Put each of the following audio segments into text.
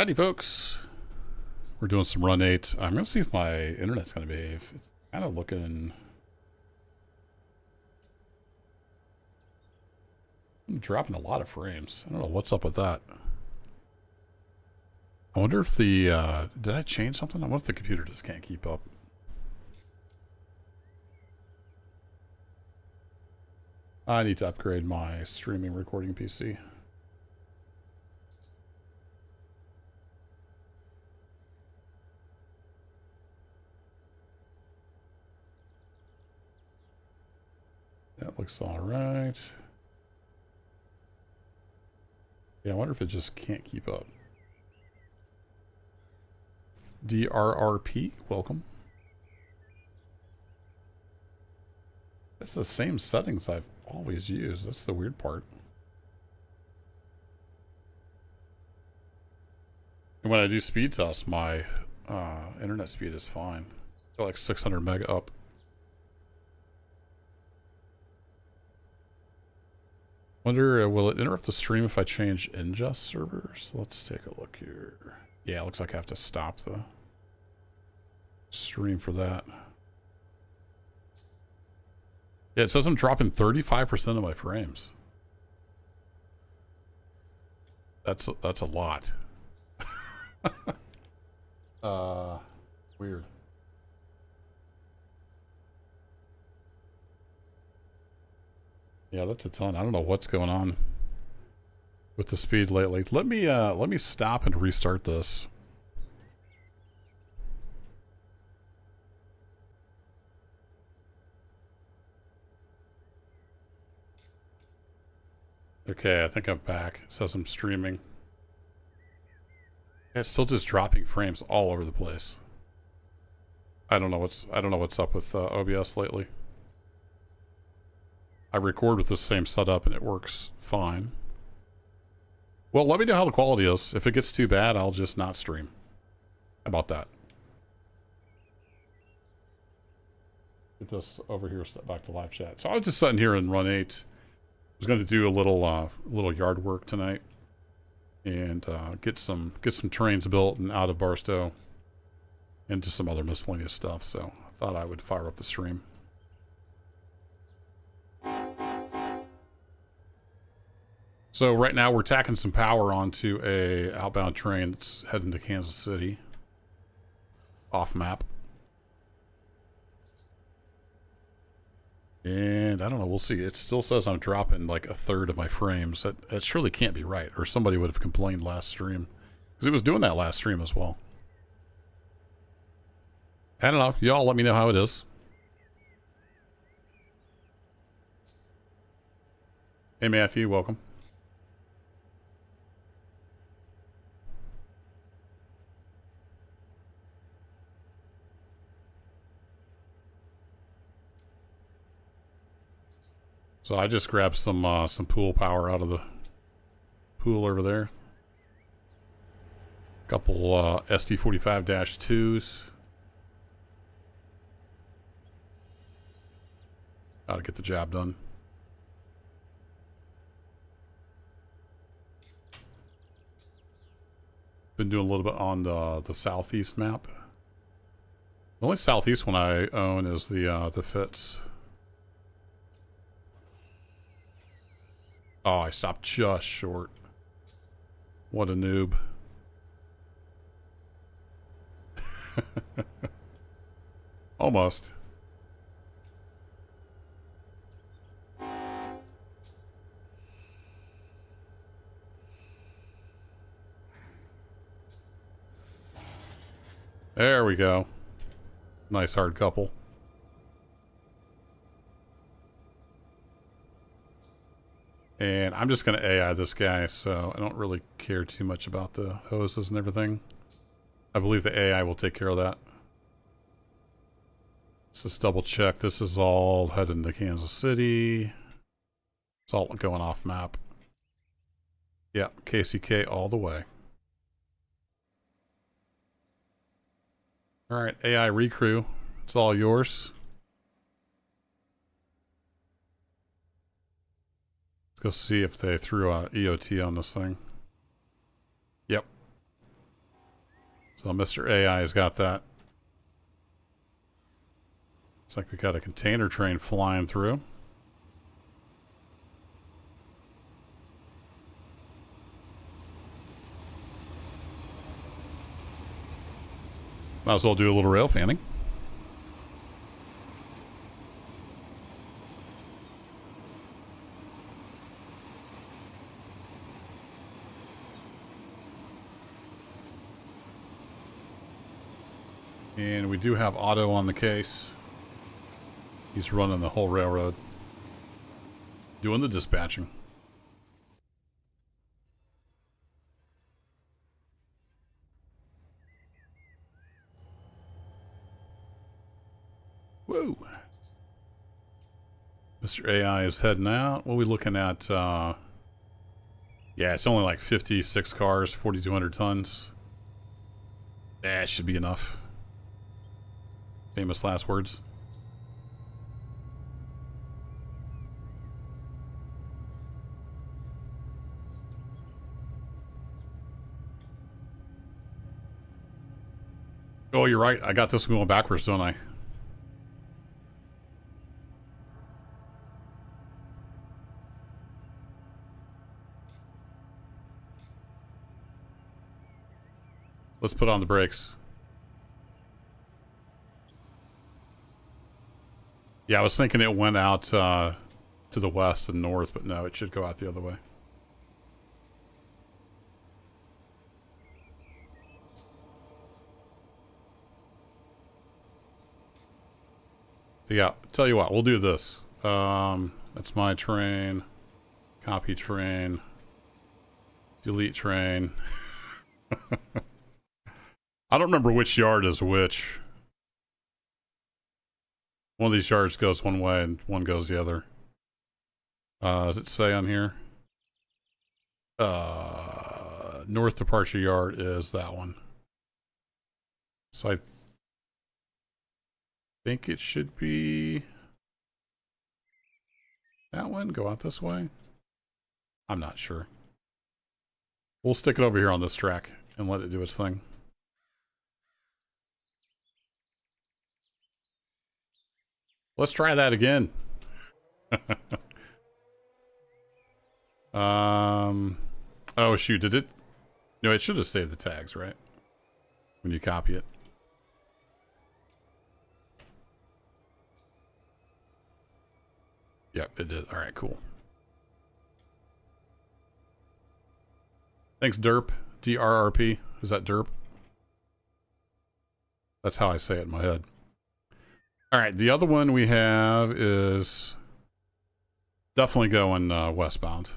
Howdy, folks. We're doing some run 8. I'm going to see if my internet's going to behave. It's kind of looking... I'm dropping a lot of frames. I don't know what's up with that. I wonder if the... did I change something? I wonder if the computer just can't keep up. I need to upgrade my streaming recording PC. That looks all right. Yeah, I wonder if it just can't keep up. DRRP, welcome. It's the same settings I've always used. That's the weird part. And when I do speed tests, my internet speed is fine. Got like 600 meg up. Wonder, will it interrupt the stream if I change ingest servers? Let's take a look here. Yeah, it looks like I have to stop the stream for that. Yeah, it says I'm dropping 35% of my frames. That's a lot. Weird. Yeah, that's a ton. I don't know what's going on with the speed lately. Let me stop and restart this. Okay, I think I'm back. It says I'm streaming. Yeah, it's still just dropping frames all over the place. I don't know what's up with OBS lately. I record with the same setup and it works fine. Well, let me know how the quality is. If it gets too bad, I'll just not stream. How about that? Get this over here, set back to live chat. So I was just sitting here in run 8. I was going to do a little yard work tonight and get some trains built and out of Barstow and just some other miscellaneous stuff. So I thought I would fire up the stream. So right now we're tacking some power onto a outbound train that's heading to Kansas City. Off map. And I don't know, we'll see. It still says I'm dropping like a third of my frames. That surely can't be right, or somebody would have complained last stream. Because it was doing that last stream as well. I don't know. Y'all let me know how it is. Hey Matthew, welcome. So I just grabbed some pool power out of the pool over there. Couple SD45-2s. Gotta get the job done. Been doing a little bit on the southeast map. The only southeast one I own is the Fitz. Oh, I stopped just short. What a noob. Almost. There we go. Nice hard couple. And I'm just going to AI this guy, so I don't really care too much about the hoses and everything. I believe the AI will take care of that. Let's just double check. This is all heading to Kansas City. It's all going off map. Yeah, KCK all the way. All right, AI recrew. It's all yours. Let's go see if they threw a EOT on this thing. Yep. So Mr. AI has got that. Looks like we got a container train flying through. Might as well do a little rail fanning. And we do have Otto on the case. He's running the whole railroad. Doing the dispatching. Whoa. Mr. AI is heading out. What are we looking at? Yeah, it's only like 56 cars, 4,200 tons. That should be enough. Famous last words. Oh, you're right. I got this going backwards, don't I? Let's put on the brakes. Yeah, I was thinking it went out to the west and north, but no, it should go out the other way. So yeah, tell you what, we'll do this. That's my train. Copy train. Delete train. I don't remember which yard is which. One of these yards goes one way and one goes the other. Does it say on here? North departure yard is that one. So I think it should be that one. Go out this way. I'm not sure. We'll stick it over here on this track and let it do its thing. Let's try that again. Oh shoot, did it? No, it should have saved the tags, right? When you copy it. Yep, it did. All right, cool. Thanks, Derp. DRRP. Is that Derp? That's how I say it in my head. All right, the other one we have is definitely going westbound.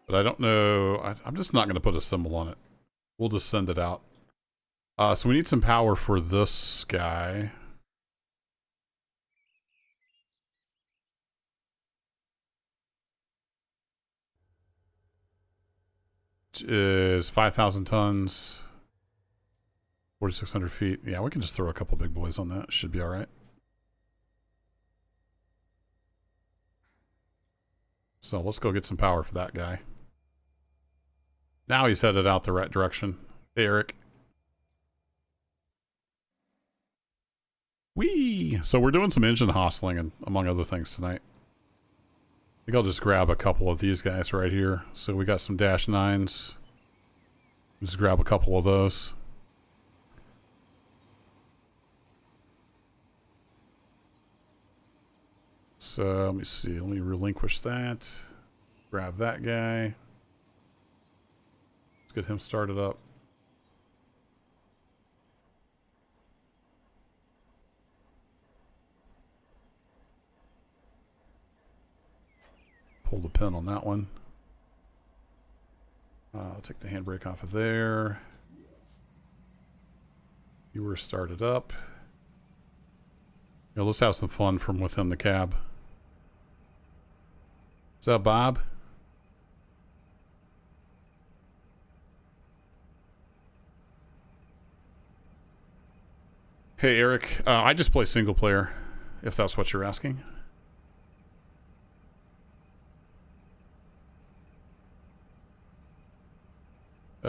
But I don't know. I'm just not going to put a symbol on it. We'll just send it out. So we need some power for this guy. Which is 5,000 tons. 4,600 feet. Yeah, we can just throw a couple big boys on that. Should be all right. So let's go get some power for that guy. Now he's headed out the right direction. Hey, Eric. Whee! So we're doing some engine hostling and among other things tonight. I think I'll just grab a couple of these guys right here. So we got some Dash 9s. Just grab a couple of those. So let me see. Let me relinquish that. Grab that guy. Let's get him started up. Pull the pin on that one. I'll take the handbrake off of there. You were started up. Yeah, let's have some fun from within the cab. What's up, Bob? Hey, Eric. I just play single player, if that's what you're asking.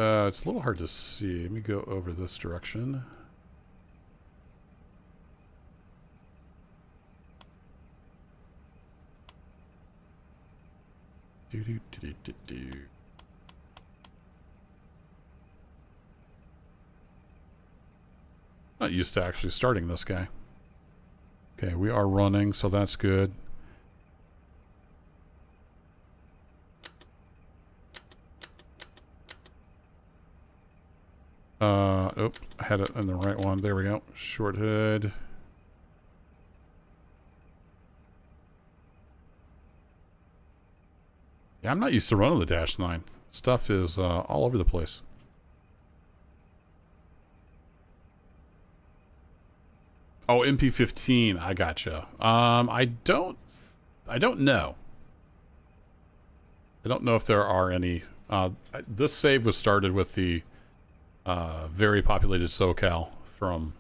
It's a little hard to see. Let me go over this direction. Do. Not used to actually starting this guy. Okay, we are running, so that's good. Oh, I had it in the right one. There we go. Short hood. Yeah, I'm not used to running the Dash 9. Stuff is all over the place. Oh, MP15. I gotcha. I don't know. I don't know if there are any. This save was started with the very populated SoCal from,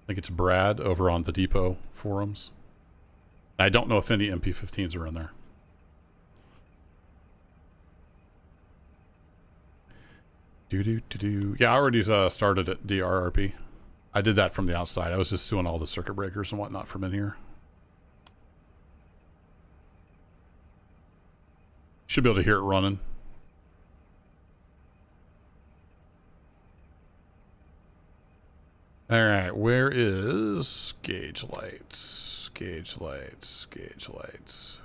I think it's Brad over on the Depot forums. I don't know if any MP15s are in there. Yeah, I already started at DRRP. I did that from the outside. I was just doing all the circuit breakers and whatnot from in here. Should be able to hear it running. Alright, where is gauge lights? Gauge lights, gauge lights.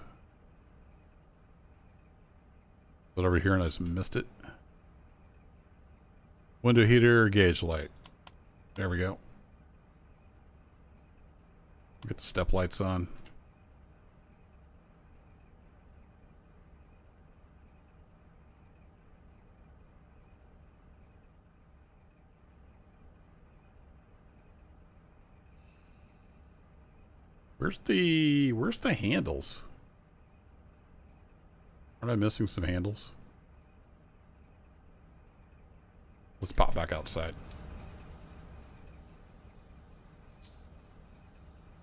Was it over here and I just missed it? Window heater, gauge light. There we go. Get the step lights on. Where's the handles? Aren't I missing some handles? Let's pop back outside.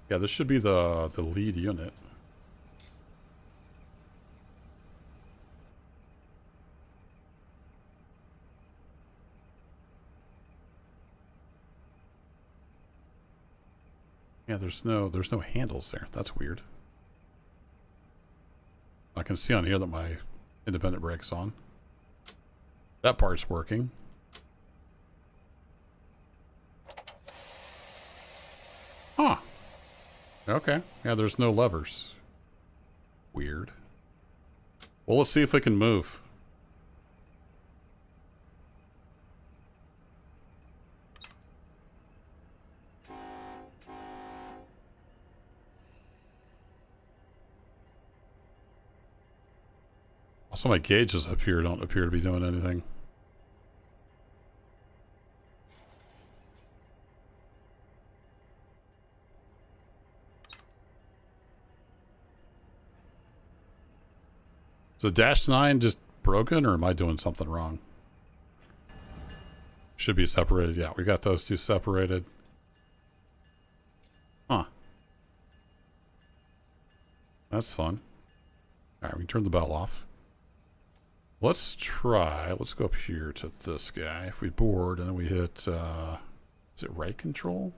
Yeah, this should be the lead unit. Yeah, there's no handles there. That's weird. I can see on here that my independent brake's on. That part's working. Huh. Okay. Yeah, there's no levers. Weird. Well, let's see if we can move. Also, my gauges up here don't appear to be doing anything. Is the Dash 9 just broken, or am I doing something wrong? Should be separated. Yeah, we got those two separated. Huh. That's fun. Alright, we can turn the bell off. Let's try, let's go up here to this guy. If we board and then we hit, is it right control?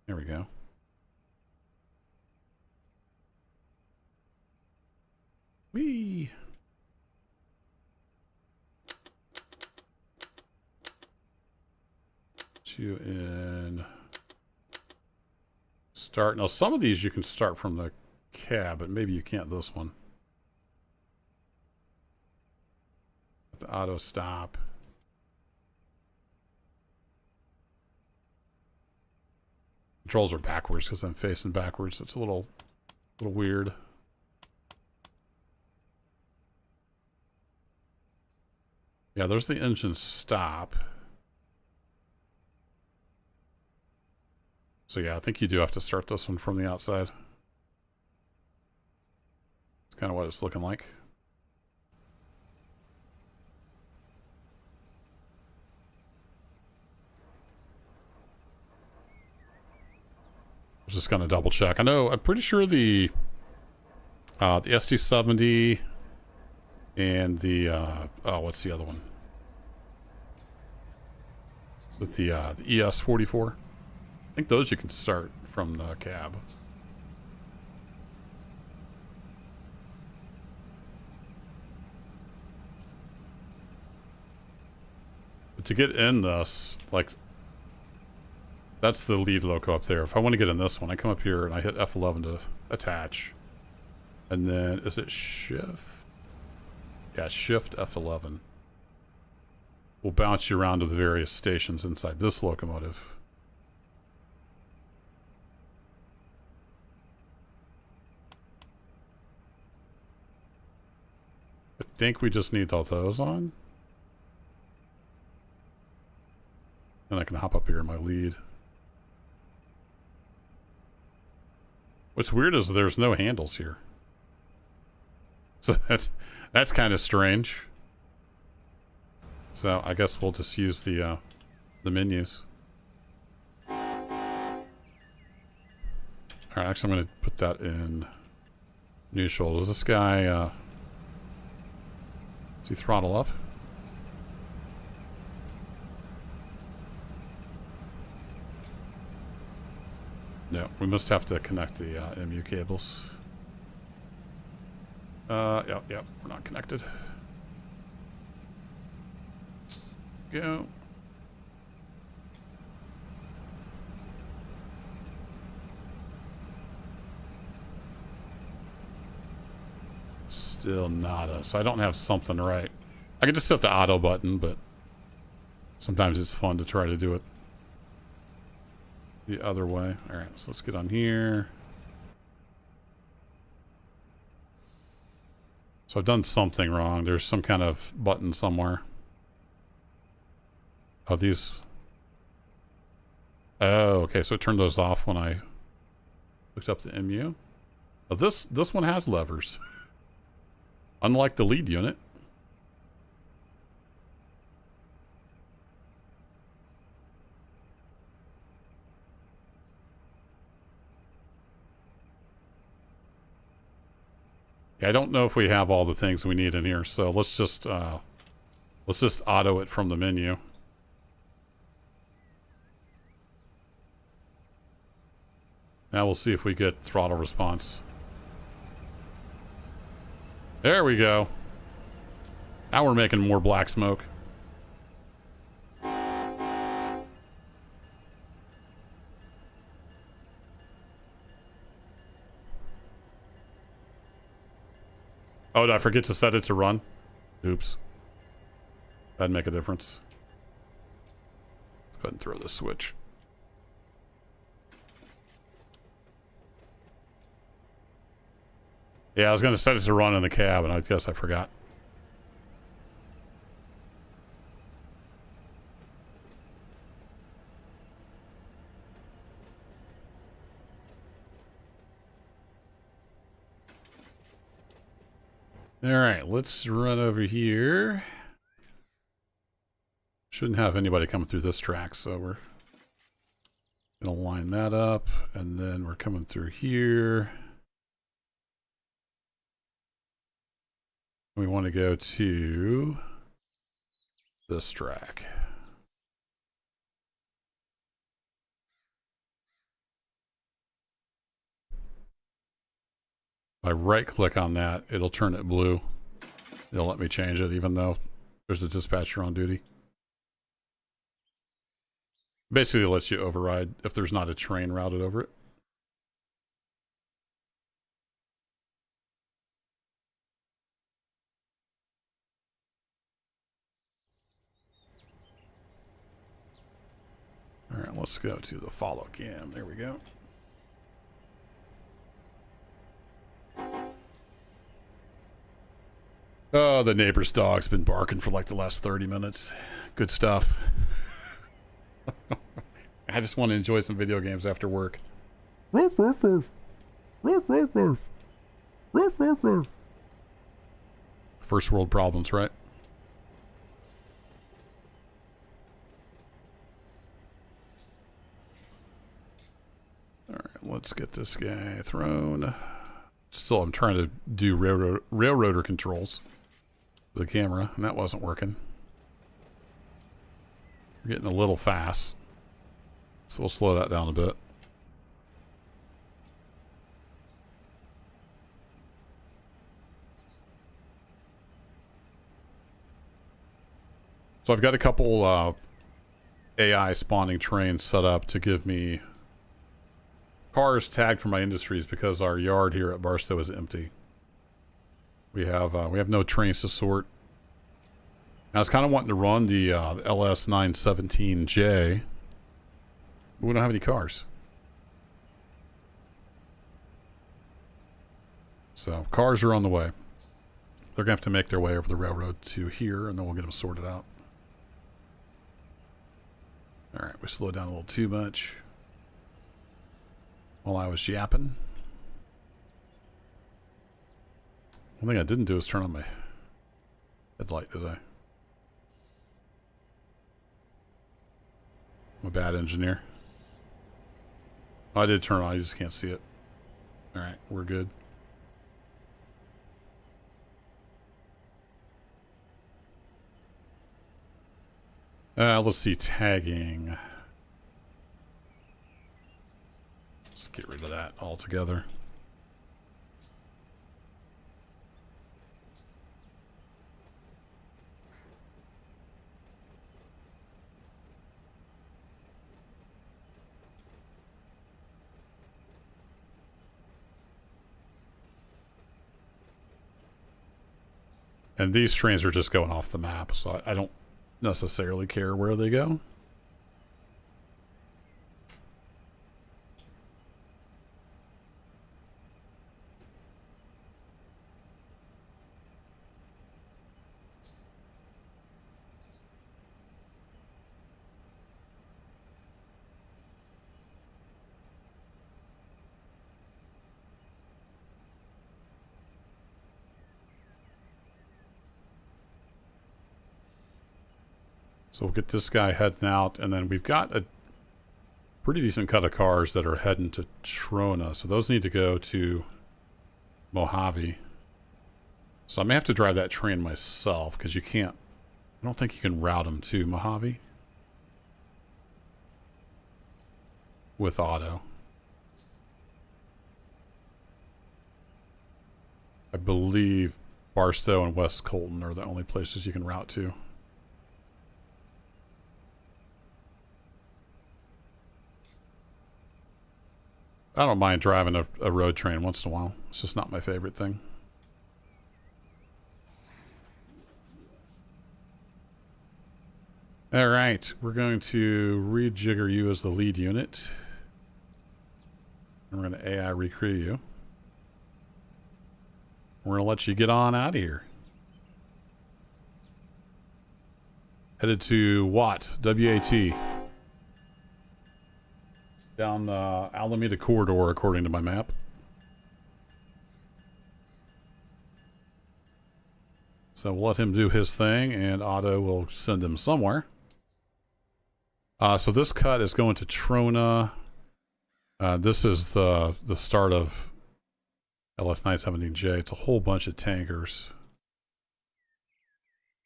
There we go. Whee! You in start. Now some of these you can start from the cab, but maybe you can't this one. The auto stop. Controls are backwards because I'm facing backwards. It's a little weird. Yeah, there's the engine stop. So yeah, I think you do have to start this one from the outside. It's kind of what it's looking like. Just gonna double check. I know, I'm pretty sure the ST70 and the oh, what's the other one? With the ES44. I think those you can start from the cab. But to get in this, like, that's the lead loco up there. If I want to get in this one, I come up here and I hit F11 to attach. And then, is it shift? Yeah, shift F11. Will bounce you around to the various stations inside this locomotive. I think we just need all those on. Then I can hop up here in my lead. What's weird is there's no handles here. So that's kind of strange. So I guess we'll just use the menus. Alright, actually I'm going to put that in neutral. Does this guy, does he throttle up? No, we must have to connect the MU cables. Yep, we're not connected. Go. Still nada, so I don't have something right. I could just hit the auto button, but sometimes it's fun to try to do it the other way. All right, so let's get on here. So I've done something wrong. There's some kind of button somewhere. Oh, these. Oh, okay. So it turned those off when I looked up the MU. Oh, this one has levers. Unlike the lead unit. Yeah, I don't know if we have all the things we need in here, so let's just auto it from the menu. Now we'll see if we get throttle response. There we go. Now we're making more black smoke. Oh, did I forget to set it to run? Oops. That'd make a difference. Let's go ahead and throw this switch. Yeah, I was going to set it to run in the cab, and I guess I forgot. All right, let's run over here. Shouldn't have anybody coming through this track, so we're going to line that up, and then we're coming through here. We want to go to this track. If I right click on that, it'll turn it blue. It'll let me change it even though there's a dispatcher on duty. Basically it lets you override if there's not a train routed over it. All right, let's go to the follow cam. There we go. Oh, the neighbor's dog's been barking for like the last 30 minutes. Good stuff. I just want to enjoy some video games after work. Ruff, ruff, ruff. Ruff, ruff, ruff. Ruff, ruff, ruff. First world problems, right? All right, let's get this guy thrown. Still, I'm trying to do railroader controls with the camera, and that wasn't working. We're getting a little fast, so we'll slow that down a bit. So I've got a couple AI spawning trains set up to give me cars tagged for my industries because our yard here at Barstow is empty. We have no trains to sort. I was kind of wanting to run the LS917J, but we don't have any cars. So cars are on the way. They're gonna have to make their way over the railroad to here, and then we'll get them sorted out. All right, we slowed down a little too much while I was yapping. One thing I didn't do is turn on my headlight, did I? I'm a bad engineer. I did turn it on, I just can't see it. All right, we're good. Let's see, tagging. Let's get rid of that altogether. And these trains are just going off the map, so I don't necessarily care where they go. So we'll get this guy heading out, and then we've got a pretty decent cut of cars that are heading to Trona. So those need to go to Mojave. So I may have to drive that train myself because you can't, I don't think you can route them to Mojave with auto. I believe Barstow and West Colton are the only places you can route to. I don't mind driving a road train once in a while. It's just not my favorite thing. All right, we're going to rejigger you as the lead unit. And we're going to AI recreate you. We're going to let you get on out of here. Headed to Watt, W-A-T. Down Alameda Corridor, according to my map. So we'll let him do his thing, and Otto will send him somewhere. So this cut is going to Trona. This is the start of LS917J. It's a whole bunch of tankers.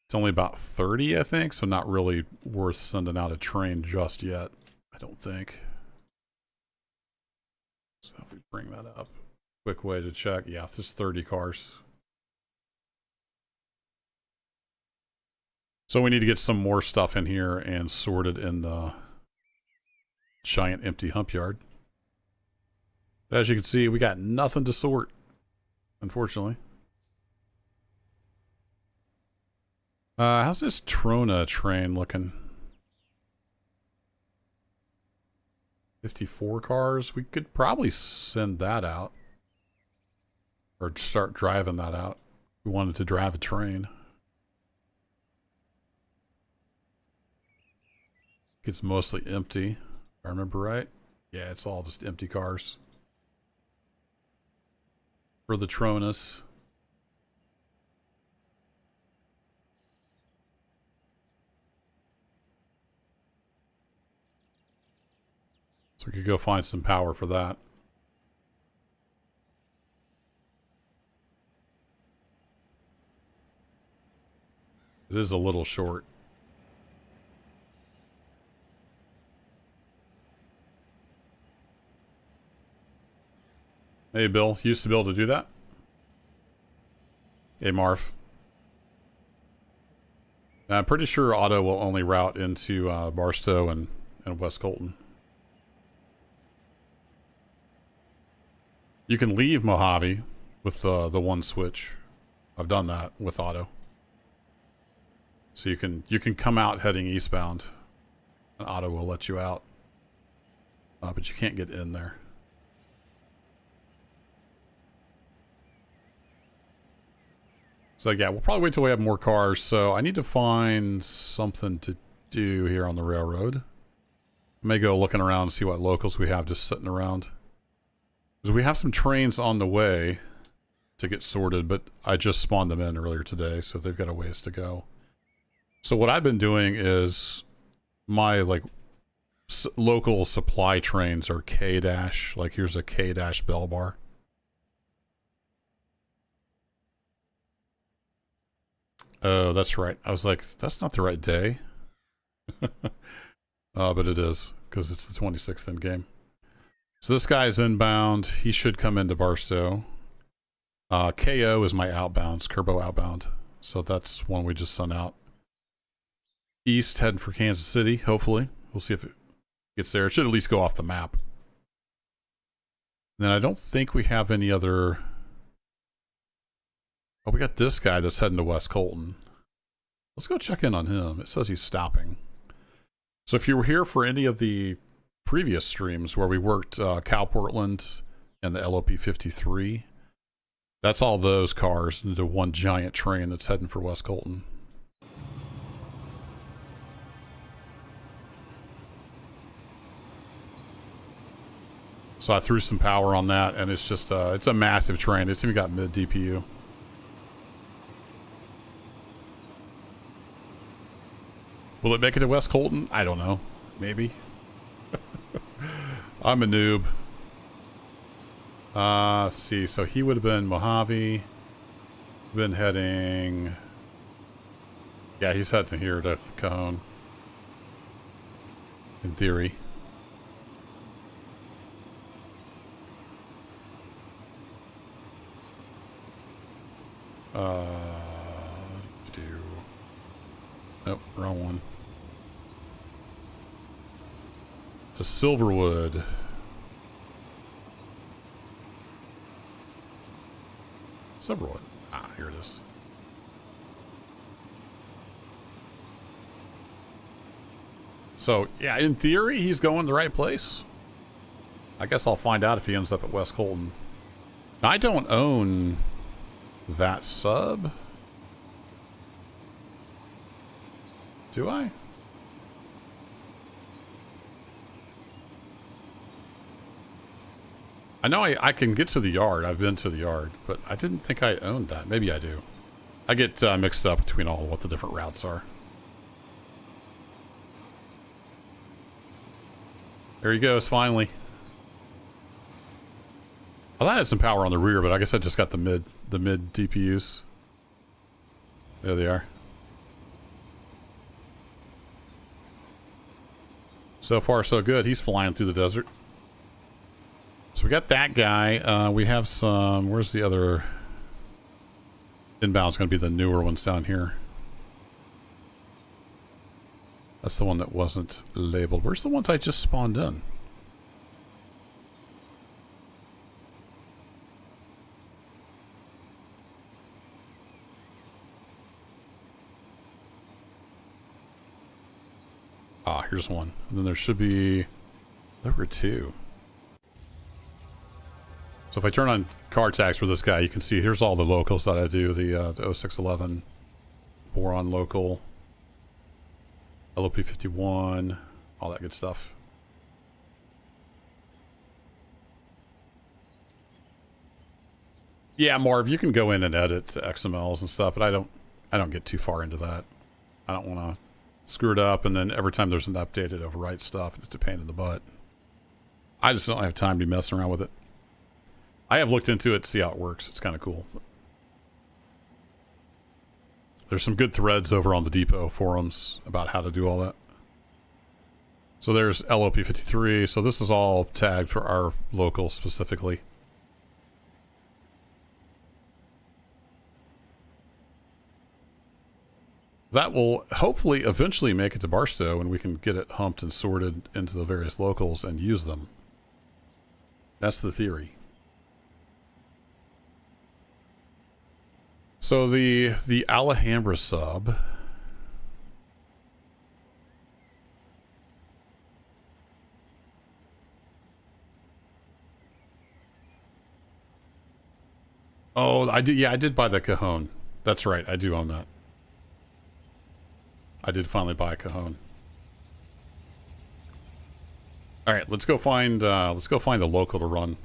It's only about 30, I think, so not really worth sending out a train just yet, I don't think. So if we bring that up, quick way to check. Yeah, this is 30 cars. So we need to get some more stuff in here and sorted in the giant empty hump yard. As you can see, we got nothing to sort, unfortunately. How's this Trona train looking? 54 cars. We could probably send that out. Or start driving that out. We wanted to drive a train. It's mostly empty, if I remember right. Yeah, it's all just empty cars. For the Tronas. So we could go find some power for that. It is a little short. Hey, Bill. Used to be able to do that. Hey, Marv. I'm pretty sure auto will only route into Barstow and West Colton. You can leave Mojave with the one switch. I've done that with auto. So you can come out heading eastbound, and auto will let you out, but you can't get in there. So yeah, we'll probably wait till we have more cars. So I need to find something to do here on the railroad. I may go looking around and see what locals we have just sitting around. Because we have some trains on the way to get sorted, but I just spawned them in earlier today, so they've got a ways to go. So what I've been doing is my local supply trains are K-dash. Like here's a K-dash bell bar. Oh, that's right. I was like, that's not the right day. But it is, because it's the 26th in game. So this guy's inbound. He should come into Barstow. KO is my outbounds, Kerbo outbound. So that's one we just sent out. East, heading for Kansas City, hopefully. We'll see if it gets there. It should at least go off the map. Then I don't think we have any other... Oh, we got this guy that's heading to West Colton. Let's go check in on him. It says he's stopping. So if you were here for any of the previous streams where we worked Cal Portland and the LOP 53, that's all those cars into one giant train that's heading for West Colton. So I threw some power on that, and it's just it's a massive train. It's even got mid DPU. Will it make it to West Colton? I don't know. Maybe. I'm a noob. Let's see. So he would have been Mojave. Been heading... Yeah, he's heading here to Cajon. In theory. Nope, wrong one. To Silverwood. Silverwood. Ah, here it is. So, yeah, in theory, he's going the right place. I guess I'll find out if he ends up at West Colton. Now, I don't own that sub. Do I? I know I can get to the yard. I've been to the yard, but I didn't think I owned that. Maybe I do. I get mixed up between all what the different routes are. There he goes, finally. I thought I had some power on the rear, but I guess I just got the mid DPUs. There they are. So far, so good. He's flying through the desert. So we got that guy. We have some... Where's the other... Inbound's going to be the newer ones down here. That's the one that wasn't labeled. Where's the ones I just spawned in? Ah, here's one. And then there should be... There were two. So if I turn on car tags for this guy, you can see here's all the locals that I do. The 0611, Boron local, LOP 51, all that good stuff. Yeah, Marv, you can go in and edit XMLs and stuff, but I don't get too far into that. I don't want to screw it up, and then every time there's an update, it overwrites stuff. It's a pain in the butt. I just don't have time to be messing around with it. I have looked into it to see how it works. It's kind of cool. There's some good threads over on the depot forums about how to do all that. So there's LOP53. So this is all tagged for our local specifically. That will hopefully eventually make it to Barstow and we can get it humped and sorted into the various locals and use them. That's the theory. So the Alhambra sub. Oh, I did. Yeah, I did buy the Cajon. That's right. I do own that. I did finally buy a Cajon. All right, let's go find a local to run.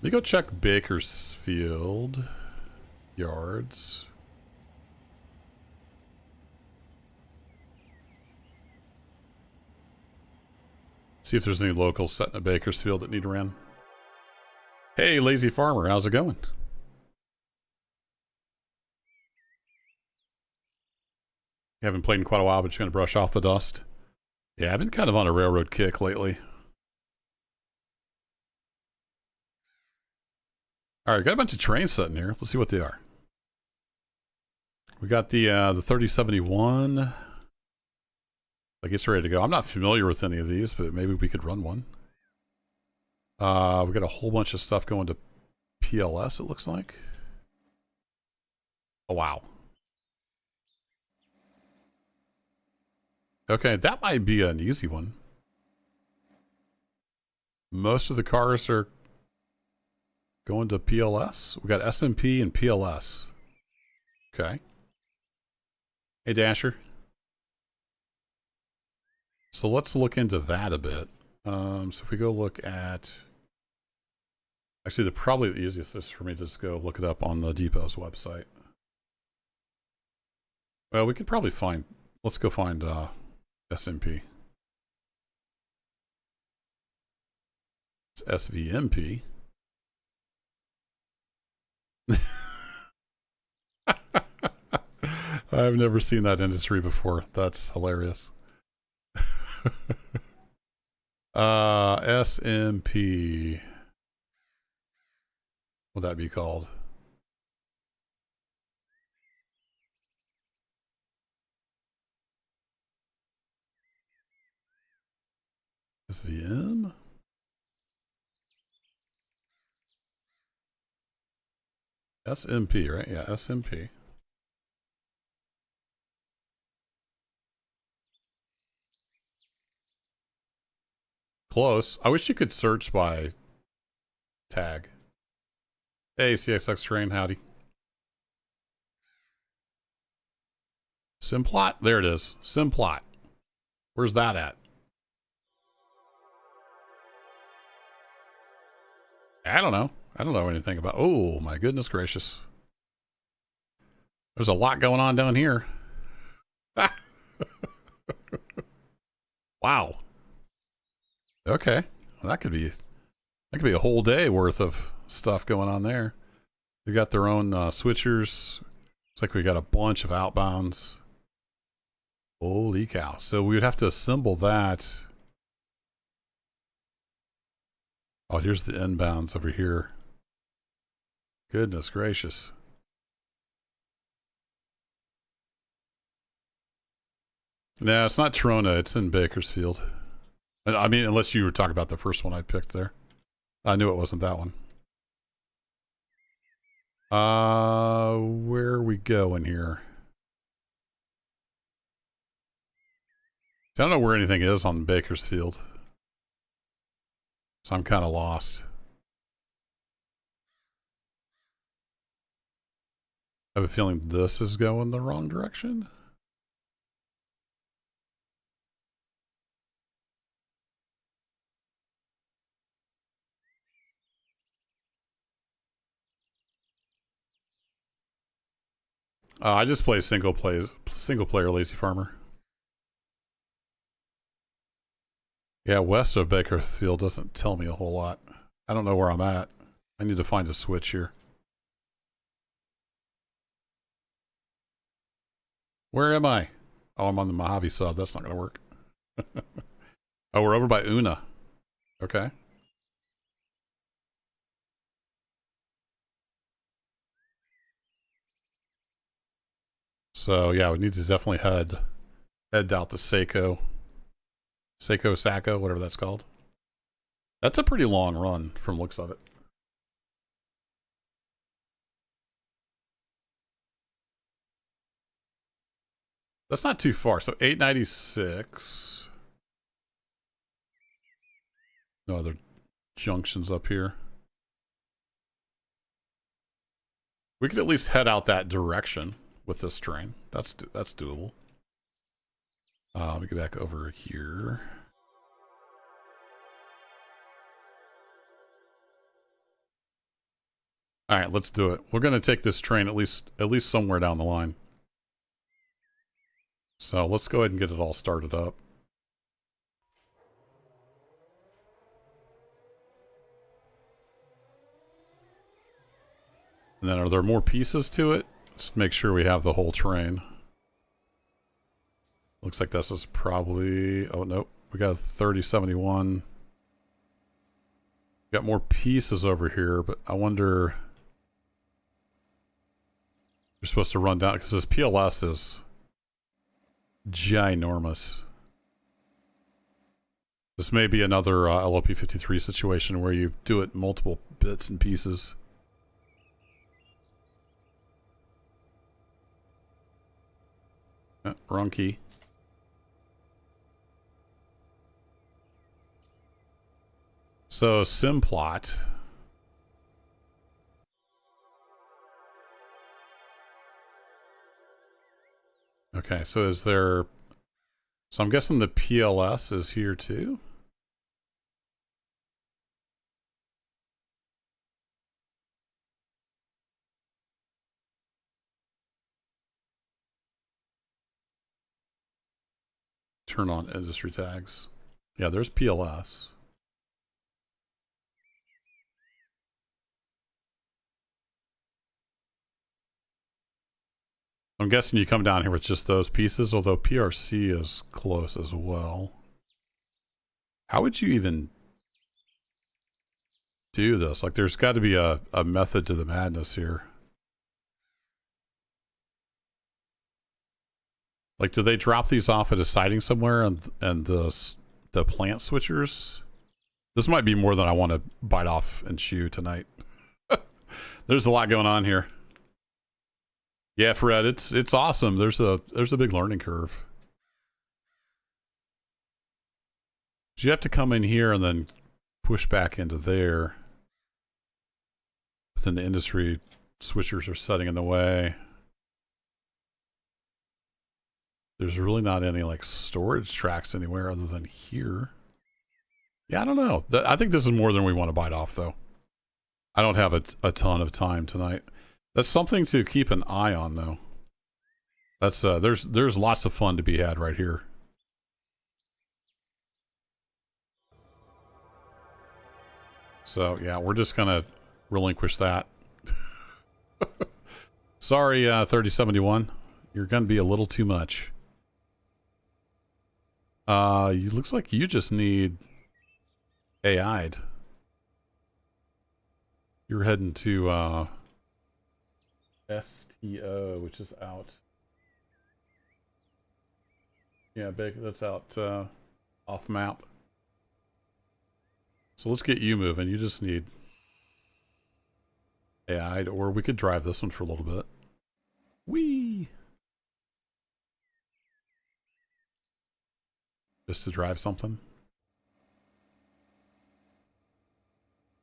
Let me go check Bakersfield yards. See if there's any locals set in a Bakersfield that need ran. Hey, Lazy Farmer, how's it going? You haven't played in quite a while, but you're going to brush off the dust. Yeah, I've been kind of on a railroad kick lately. All right, got a bunch of trains sitting here. Let's see what they are. We got the 3071. Like it's ready to go. I'm not familiar with any of these, but maybe we could run one. We got a whole bunch of stuff going to PLS, it looks like. Oh, wow. Okay, that might be an easy one. Most of the cars are going to PLS. We got SMP and PLS. Okay. Hey, Dasher. So let's look into that a bit. So if we go look at... Actually, probably the easiest is for me to just go look it up on the depot's website. Well, we could probably find... Let's go find SMP. It's SVMP. I've never seen that industry before. That's hilarious. SMP. What would that be called? SVM? SMP, right? Yeah, SMP. Close. I wish you could search by tag. Hey, CXX train, howdy. Simplot? There it is. Simplot. Where's that at? I don't know. I don't know anything about... Oh, my goodness gracious. There's a lot going on down here. Wow. Okay. Well, that could be a whole day worth of stuff going on there. They've got their own switchers. It's like we got a bunch of outbounds. Holy cow. So we would have to assemble that. Oh, here's the inbounds over here. Goodness gracious. No, it's not Trona. It's in Bakersfield. I mean, unless you were talking about the first one I picked there. I knew it wasn't that one. Where are we going here? I don't know where anything is on Bakersfield. So I'm kind of lost. I have a feeling this is going the wrong direction. I just play single player Lazy Farmer. Yeah, west of Bakersfield doesn't tell me a whole lot. I don't know where I'm at. I need to find a switch here. Where am I? Oh, I'm on the Mojave Sub. That's not going to work. Oh, we're over by Una. Okay. So, yeah, we need to definitely head out to Sako, whatever that's called. That's a pretty long run from looks of it. That's not too far. So 896. No other junctions up here. We could at least head out that direction with this train. That's doable. Let me get back over here. All right, let's do it. We're going to take this train at least somewhere down the line. So let's go ahead and get it all started up. And then are there more pieces to it? Just make sure we have the whole train. Looks like this is probably... Oh, nope. We got a 3071. Got more pieces over here, but I wonder... You're supposed to run down... Because this PLS is ginormous. This may be another LOP-53 situation where you do it in multiple bits and pieces. Wrong key. So, Simplot. Okay, so is there... So I'm guessing the PLS is here too? Turn on industry tags. Yeah, there's PLS. I'm guessing you come down here with just those pieces, although PRC is close as well. How would you even do this? Like, there's got to be a method to the madness here. Like, do they drop these off at a siding somewhere and the plant switchers? This might be more than I want to bite off and chew tonight. There's a lot going on here. Yeah, Fred, it's awesome. There's a big learning curve. You have to come in here and then push back into there. But then the industry switchers are setting in the way. There's really not any like storage tracks anywhere other than here. Yeah, I don't know. I think this is more than we want to bite off, though. I don't have a ton of time tonight. That's something to keep an eye on, though. That's there's lots of fun to be had right here. So yeah, we're just gonna relinquish that. Sorry, 3071. You're gonna be a little too much. Looks like you just need AI'd. You're heading to STO, which is out. Yeah, big. That's out off map. So let's get you moving. You just need AI'd, or we could drive this one for a little bit. Whee! Just to drive something.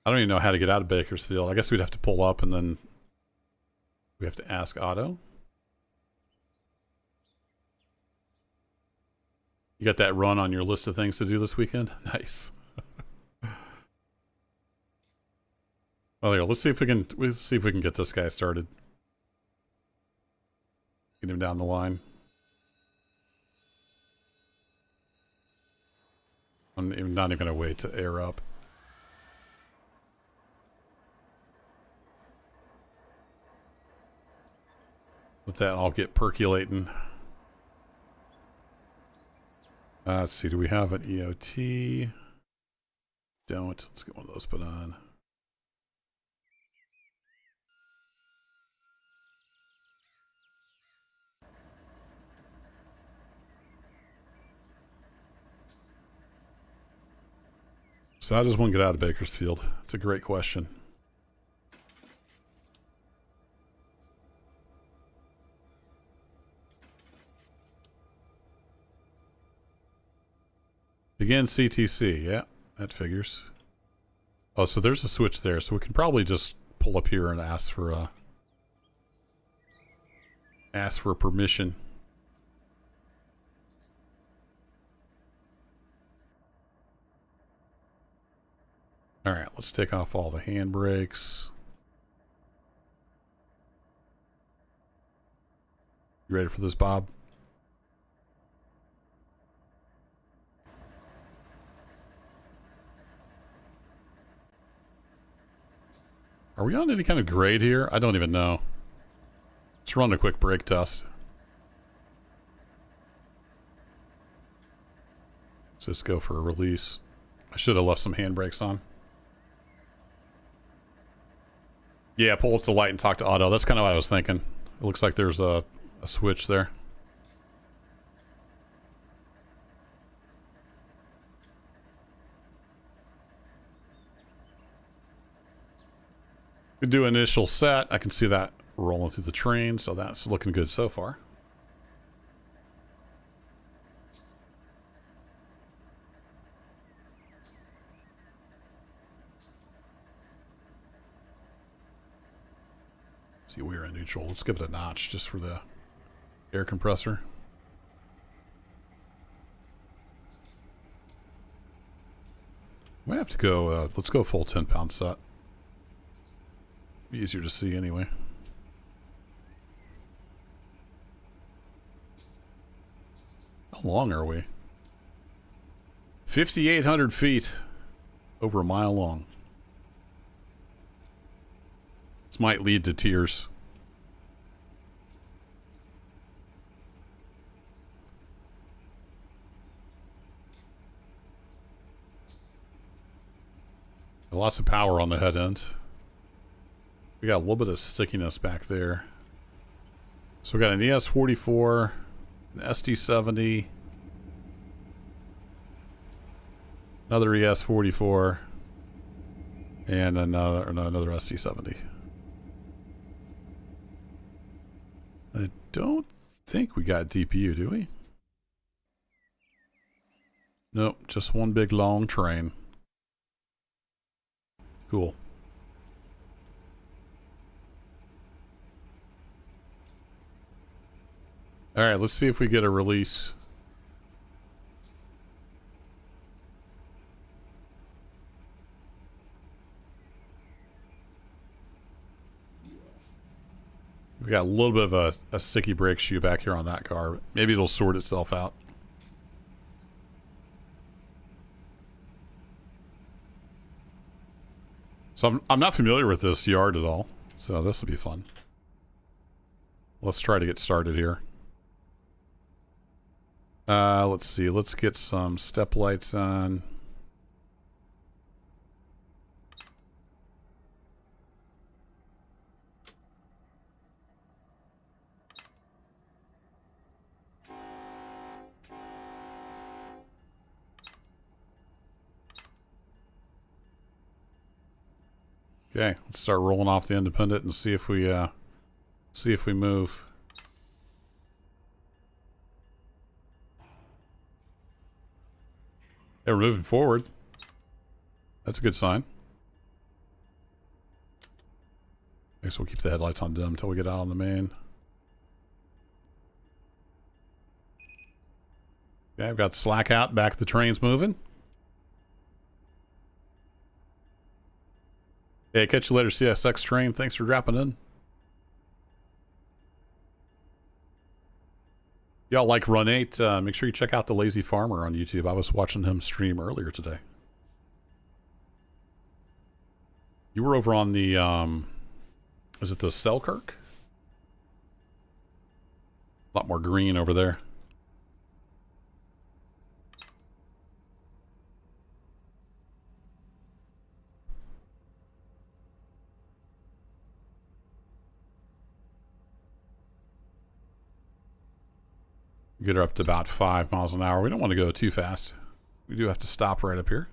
I don't even know how to get out of Bakersfield. I guess we'd have to pull up and then we have to ask Otto. You got that run on your list of things to do this weekend? Nice. Well, here, let's see if we can get this guy started. Get him down the line. I'm not even gonna wait to air up. Let that all get percolating. Let's see, do we have an EOT? Don't. Let's get one of those put on. So how does one get out of Bakersfield? It's a great question. Again, CTC. Yeah, that figures. Oh, so there's a switch there. So we can probably just pull up here and ask for permission. All right, let's take off all the handbrakes. You ready for this, Bob? Are we on any kind of grade here? I don't even know. Let's run a quick brake test. So let's go for a release. I should have left some handbrakes on. Yeah, pull up the light and talk to Otto. That's kind of what I was thinking. It looks like there's a switch there. Could do initial set. I can see that rolling through the train, so that's looking good so far. See, we're in neutral. Let's give it a notch just for the air compressor. Might have to go, let's go full 10-pound set. Be easier to see anyway. How long are we? 5,800 feet. Over a mile long. This might lead to tears. Lots of power on the head end. We got a little bit of stickiness back there. So we got an ES44, an SD70, another ES44, and another SD70. I don't think we got DPU, do we? Nope, just one big long train. Cool. All right, let's see if we get a release. We got a little bit of a sticky brake shoe back here on that car. Maybe it'll sort itself out. So I'm not familiar with this yard at all, so this will be fun. Let's try to get started here. Let's see. Let's get some step lights on. Okay, let's start rolling off the independent and see if we move. Hey, we're moving forward. That's a good sign. I guess we'll keep the headlights on dim until we get out on the main. Okay, I've got slack out, back the train's moving. Hey, catch you later, CSX train. Thanks for dropping in. Y'all like Run 8? Make sure you check out the Lazy Farmer on YouTube. I was watching him stream earlier today. You were over on the, is it the Selkirk? A lot more green over there. Get her up to about 5 miles an hour. We don't want to go too fast. We do have to stop right up here.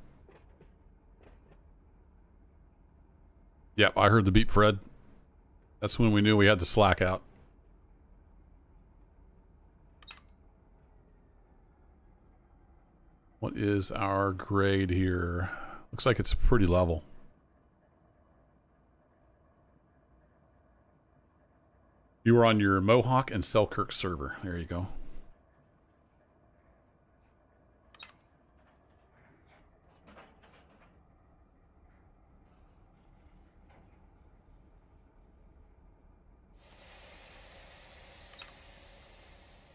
Yep, I heard the beep, Fred. That's when we knew we had the slack out. What is our grade here? Looks like it's pretty level. You were on your Mohawk and Selkirk server. There you go.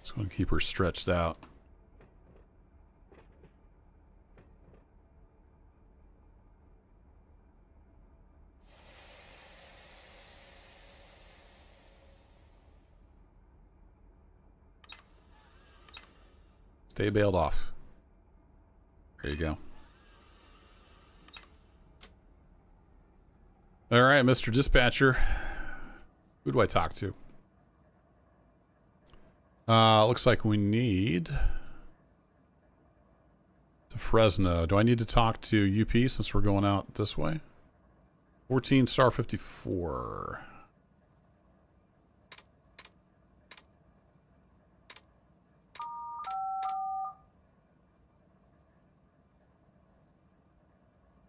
Just going to keep her stretched out. Stay bailed off. There you go. All right, Mr. Dispatcher. Who do I talk to? Looks like we need to Fresno. Do I need to talk to UP since we're going out this way? 14 star 54.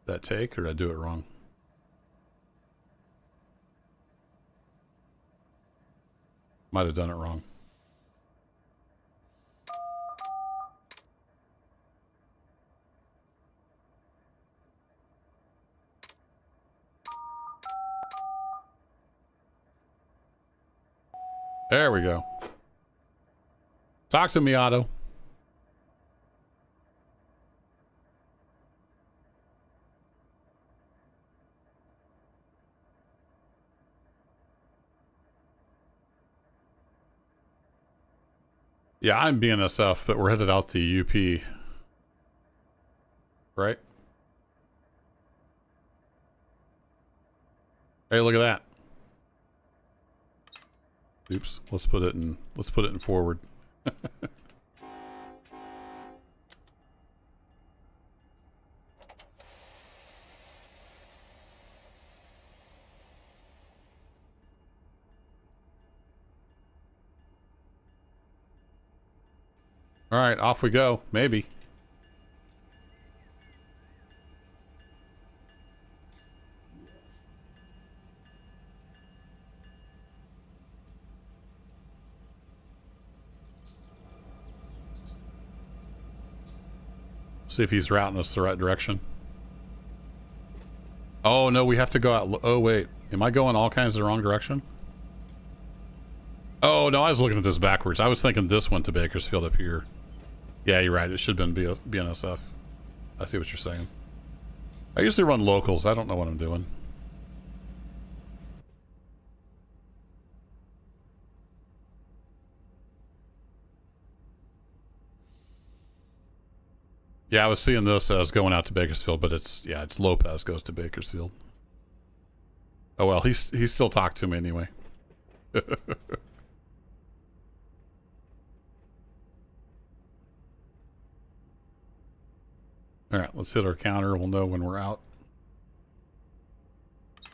Did that take, or did I do it wrong? Might have done it wrong. There we go. Talk to me, Otto. Yeah, I'm BNSF, but we're headed out to UP. Right? Hey, look at that. Oops. Let's put it in forward. All right, off we go. Maybe. See if he's routing us the right direction. Oh, no, we have to go out. Oh, wait. Am I going all kinds of the wrong direction? Oh, no, I was looking at this backwards. I was thinking this went to Bakersfield up here. Yeah, you're right. It should have been BNSF. I see what you're saying. I usually run locals. I don't know what I'm doing. Yeah, I was seeing this as going out to Bakersfield, but it's Lopez goes to Bakersfield. Oh well, he's still talked to me anyway. All right, let's hit our counter. We'll know when we're out. I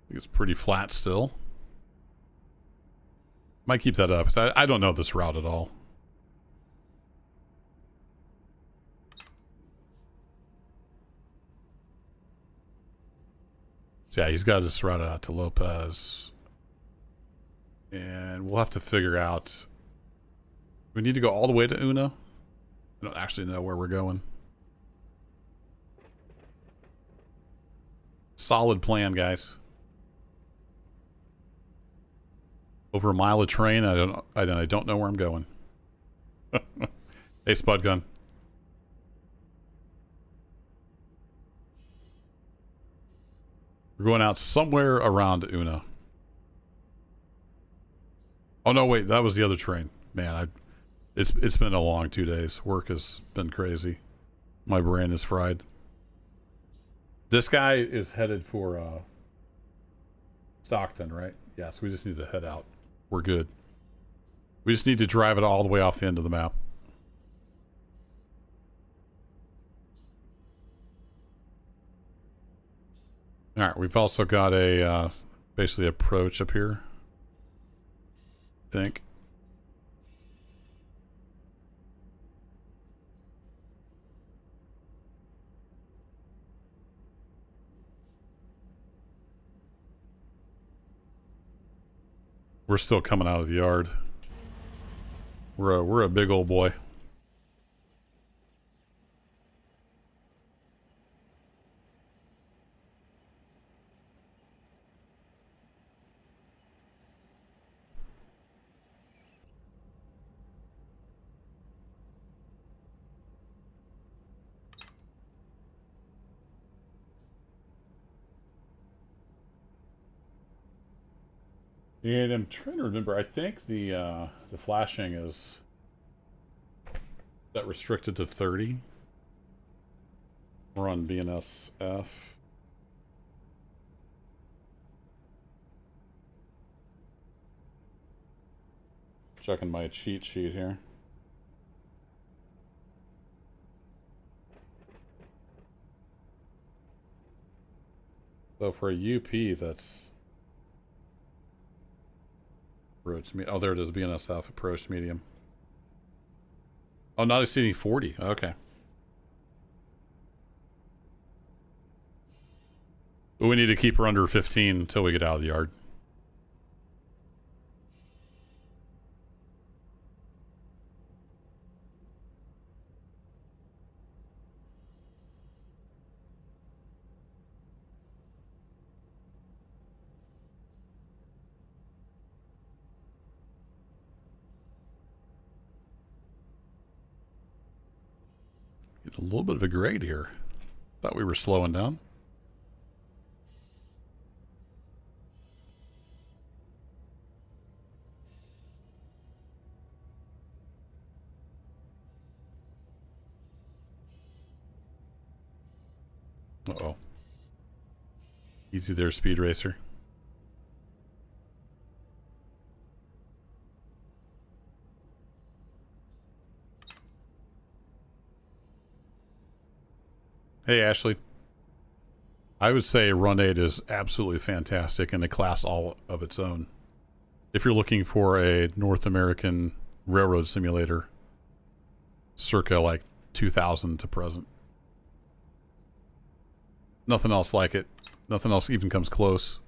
think it's pretty flat still. Might keep that up, because I don't know this route at all. So yeah, he's got this route out to Lopez. And we'll have to figure out... We need to go all the way to Una? I don't actually know where we're going. Solid plan, guys. Over a mile of train, I don't know where I'm going. Hey, Spud Gun. We're going out somewhere around Una. Oh no, wait, that was the other train. Man, it's been a long 2 days. Work has been crazy. My brain is fried. This guy is headed for Stockton, right? Yeah, so we just need to head out. We're good. We just need to drive it all the way off the end of the map. All right, we've also got a basically approach up here. I think. We're still coming out of the yard. We're a big old boy. And I'm trying to remember. I think the flashing is that restricted to 30. We're on BNSF. Checking my cheat sheet here. So for a UP, that's approach me. Oh, there it is. BNSF approach medium. Oh, not exceeding 40. Okay. But we need to keep her under 15 until we get out of the yard. Get a little bit of a grade here. Thought we were slowing down. Uh-oh. Easy there, Speed Racer. Hey, Ashley. I would say Run 8 is absolutely fantastic in a class all of its own. If you're looking for a North American railroad simulator, circa like 2000 to present. Nothing else like it. Nothing else even comes close.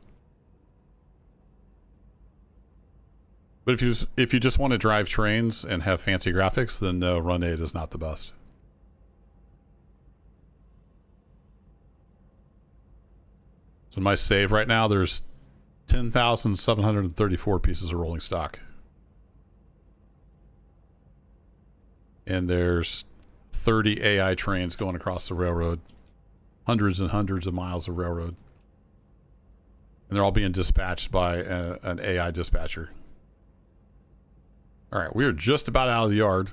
But if you just want to drive trains and have fancy graphics, then no, Run 8 is not the best. So in my save right now, there's 10,734 pieces of rolling stock. And there's 30 AI trains going across the railroad. Hundreds and hundreds of miles of railroad. And they're all being dispatched by an AI dispatcher. All right, we are just about out of the yard.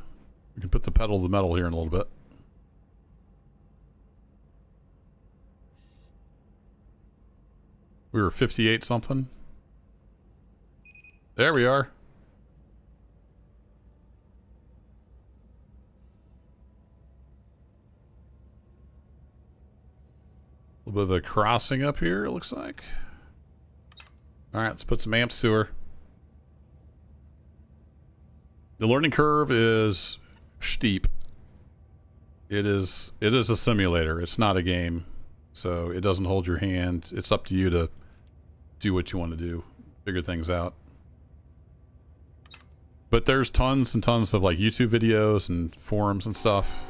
We can put the pedal to the metal here in a little bit. We were 58 something. There we are. A little bit of a crossing up here, it looks like. All right, let's put some amps to her. The learning curve is steep. It is a simulator. It's not a game. So it doesn't hold your hand. It's up to you to do what you want to do. Figure things out. But there's tons and tons of like YouTube videos and forums and stuff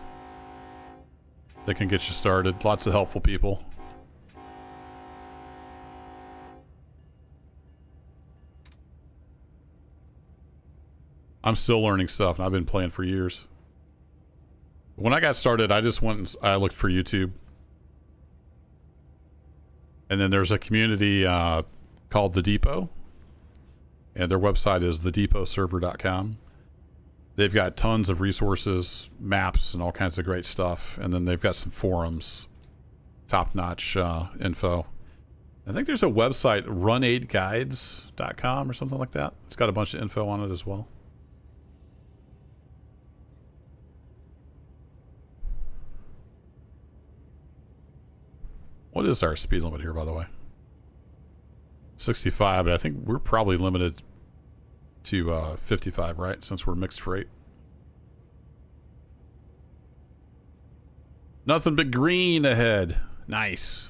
that can get you started. Lots of helpful people. I'm still learning stuff, and I've been playing for years. When I got started, I just went and I looked for YouTube. And then there's a community called The Depot. And their website is thedepotserver.com. They've got tons of resources, maps, and all kinds of great stuff. And then they've got some forums, top-notch info. I think there's a website, run8guides.com or something like that. It's got a bunch of info on it as well. What is our speed limit here, by the way? 65, but I think we're probably limited to 55, right? Since we're mixed freight. Nothing but green ahead. Nice.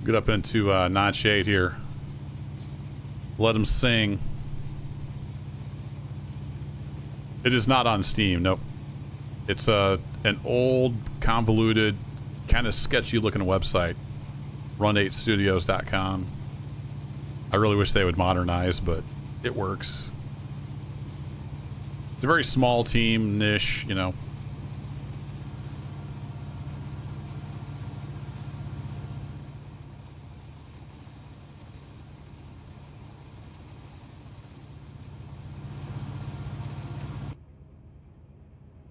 Get up into Notch 8 here. Let him sing. It is not on Steam, nope. It's an old, convoluted, kind of sketchy looking website. Run8studios.com. I really wish they would modernize, but it works. It's a very small team, niche, you know.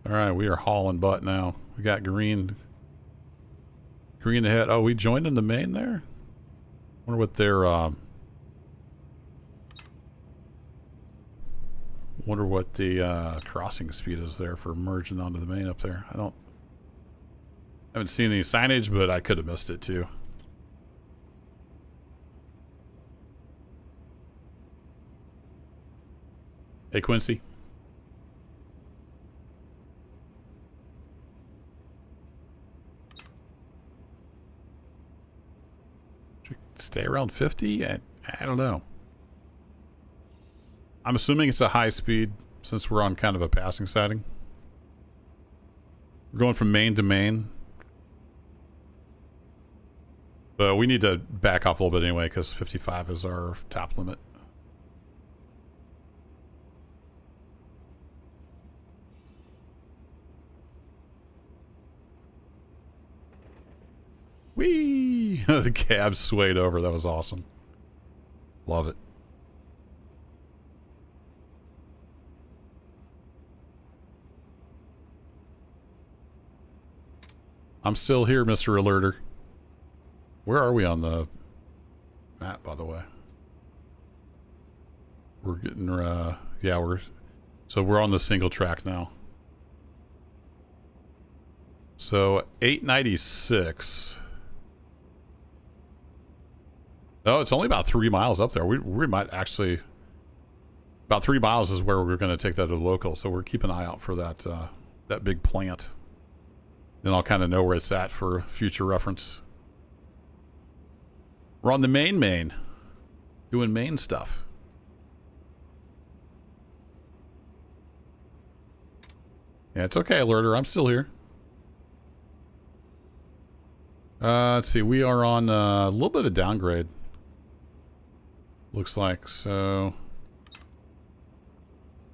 All right, we are hauling butt now. We got green ahead. Oh, we joined in the main there? Wonder what their wonder what the crossing speed is there for merging onto the main up there. I haven't seen any signage, but I could have missed it too. Hey, Quincy. Stay around 50? I don't know. I'm assuming it's a high speed since we're on kind of a passing siding. We're going from main to main. But we need to back off a little bit anyway because 55 is our top limit. Whee! The cab swayed over. That was awesome. Love it. I'm still here, Mr. Alerter. Where are we on the map, by the way? We're getting, yeah, we're on the single track now. So, 896. Oh, it's only about 3 miles up there. We might actually... About 3 miles is where we're going to take that to the local, so we're keeping an eye out for that, that big plant. Then I'll kind of know where it's at for future reference. We're on the main. Doing main stuff. Yeah, it's okay, Alerter. I'm still here. Let's see. We are on a little bit of downgrade. Looks like. So I'm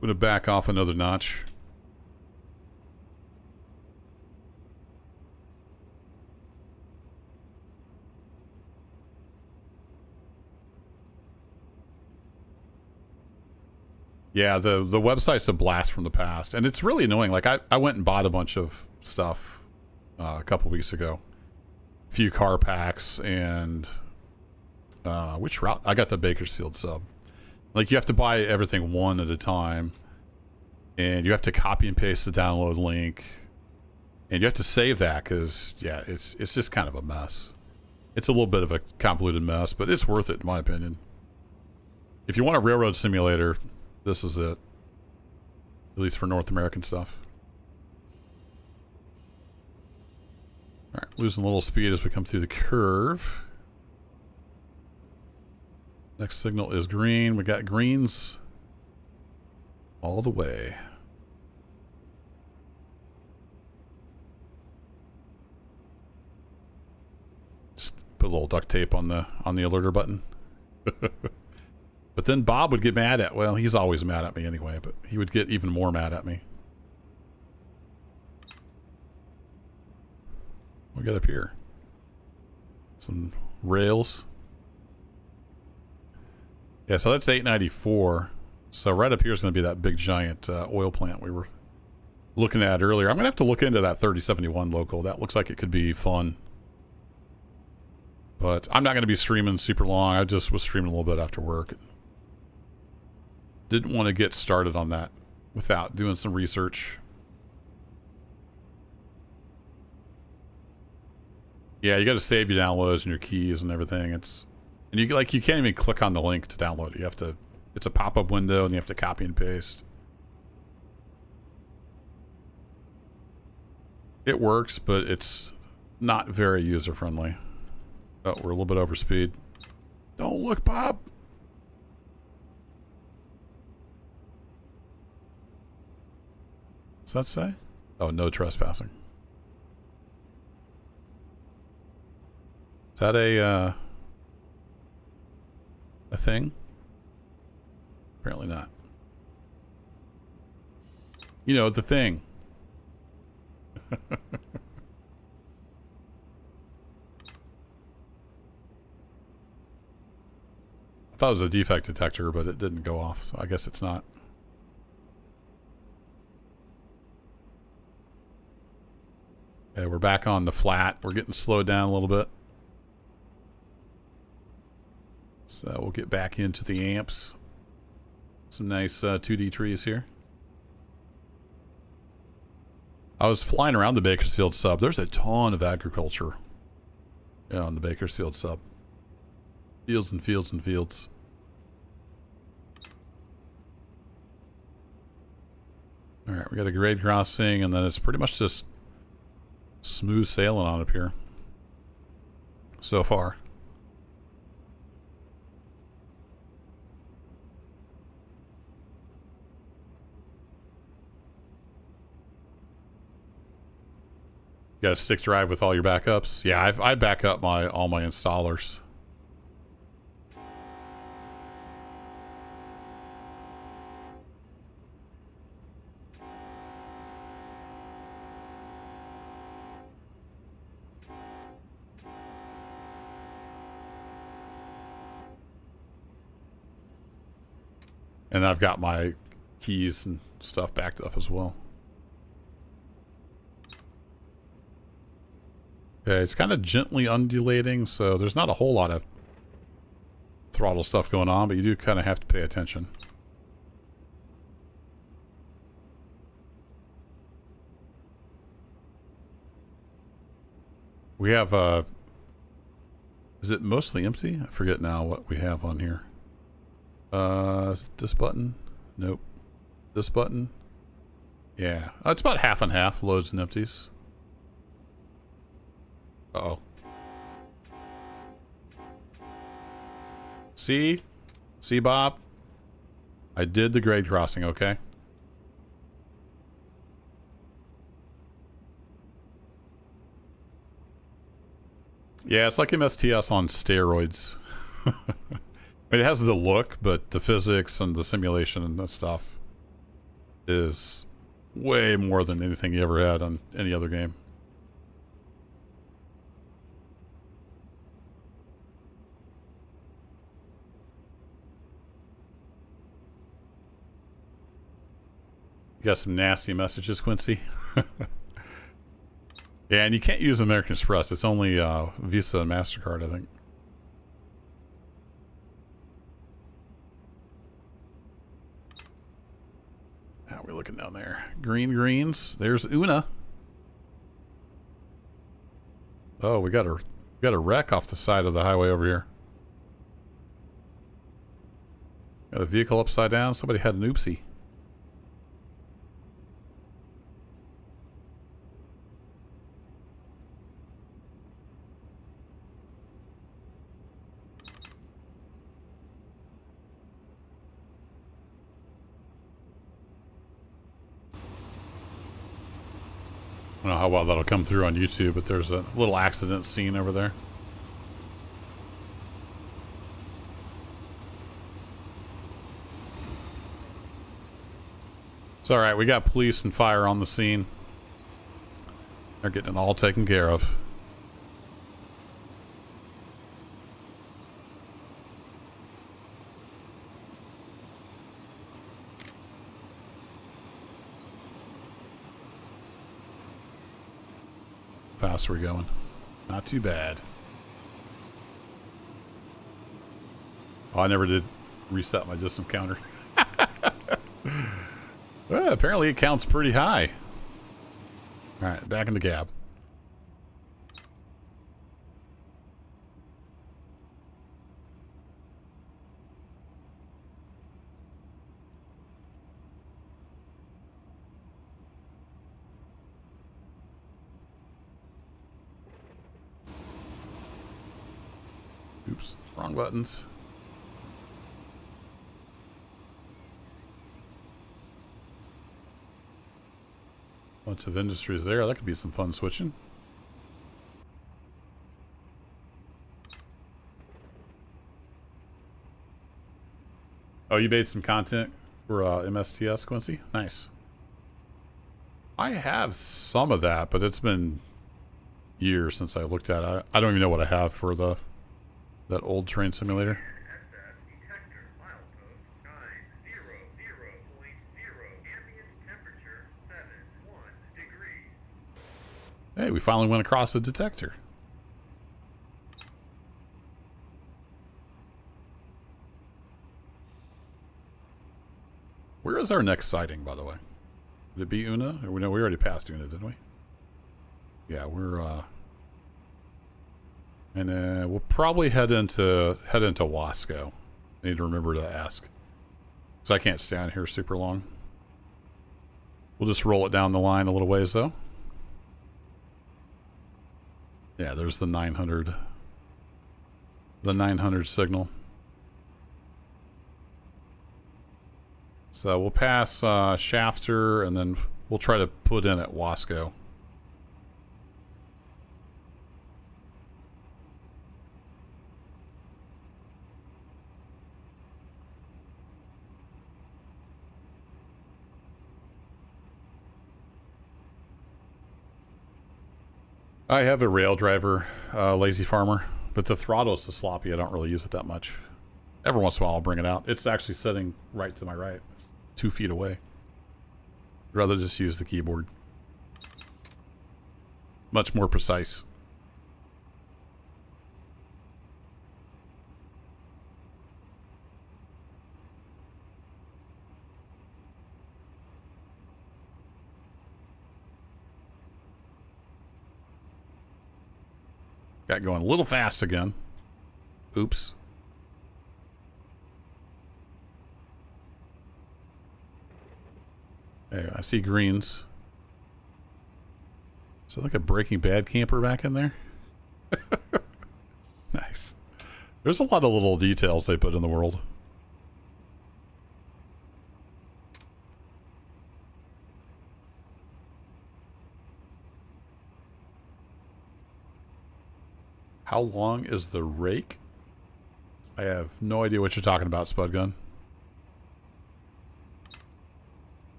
going to back off another notch. Yeah, the website's a blast from the past, and it's really annoying. Like I went and bought a bunch of stuff a couple weeks ago, a few car packs, and which route? I got the Bakersfield sub. Like you have to buy everything one at a time, and you have to copy and paste the download link, and you have to save that because yeah, it's just kind of a mess. It's a little bit of a convoluted mess, but it's worth it in my opinion. If you want a railroad simulator, this is it. At least for North American stuff. Alright, losing a little speed as we come through the curve. Next signal is green. We got greens all the way. Just put a little duct tape on the alerter button. But then Bob would get mad at, well, he's always mad at me anyway, but he would get even more mad at me. What we got up here? Some rails. Yeah, so that's 894. So right up here is going to be that big giant oil plant we were looking at earlier. I'm going to have to look into that 3071 local. That looks like it could be fun. But I'm not going to be streaming super long. I just was streaming a little bit after work. Didn't want to get started on that without doing some research. Yeah, you got to save your downloads and your keys and everything. And you can't even click on the link to download it. You have to, it's a pop-up window and you have to copy and paste. It works, but it's not very user-friendly. Oh, we're a little bit over speed. Don't look, Bob. What's that say? Oh, no trespassing. Is that a thing? Apparently not. You know, the thing. I thought it was a defect detector, but it didn't go off, so I guess it's not. Okay, we're back on the flat. We're getting slowed down a little bit. So we'll get back into the amps. Some nice 2D trees here. I was flying around the Bakersfield Sub. There's a ton of agriculture on the Bakersfield Sub. Fields and fields and fields. Alright, we got a grade crossing, and then it's pretty much just smooth sailing on up here. So far. You got a stick drive with all your backups? Yeah, I back up all my installers. And I've got my keys and stuff backed up as well. Okay, it's kind of gently undulating, so there's not a whole lot of throttle stuff going on, but you do kind of have to pay attention. We have, is it mostly empty? I forget now what we have on here. Is it this button? Nope. This button? Yeah. It's about half and half, loads and empties. Uh-oh. See? See, Bob? I did the grade crossing, okay? Yeah, it's like MSTS on steroids. I mean, it has the look, but the physics and the simulation and that stuff is way more than anything you ever had on any other game. You got some nasty messages, Quincy. Yeah, and you can't use American Express. It's only Visa and MasterCard, I think. How are we looking down there? Green greens. There's Una. Oh, we got a wreck off the side of the highway over here. Got a vehicle upside down. Somebody had an oopsie. I don't know how well that'll come through on YouTube, but there's a little accident scene over there. It's alright, we got police and fire on the scene. They're getting it all taken care of. fast are we going? Not too bad. Oh, I never did reset my distance counter. Well, apparently it counts pretty high. All right, back in the cab. Oops, wrong buttons. Bunch of industries there. That could be some fun switching. Oh, you made some content for MSTS, Quincy? Nice. I have some of that, but it's been years since I looked at it. I don't even know what I have for that old train simulator. Hey, we finally went across the detector. Where is our next sighting, by the way? Did it be Una? Or we already passed Una, didn't we? Yeah, we're and we'll probably head into Wasco. I need to remember to ask, because I can't stand here super long. We'll just roll it down the line a little ways, though. Yeah, there's the 900. The 900 signal. So we'll pass Shafter, and then we'll try to put in at Wasco. I have a rail driver, Lazy Farmer, but the throttle's so sloppy I don't really use it that much. Every once in a while I'll bring it out. It's actually sitting right to my right. It's 2 feet away. I'd rather just use the keyboard. Much more precise. Got going a little fast again. Oops. Hey, I see greens. Is that like a Breaking Bad camper back in there? Nice. There's a lot of little details they put in the world. How long is the rake? I have no idea what you're talking about, Spud Gun.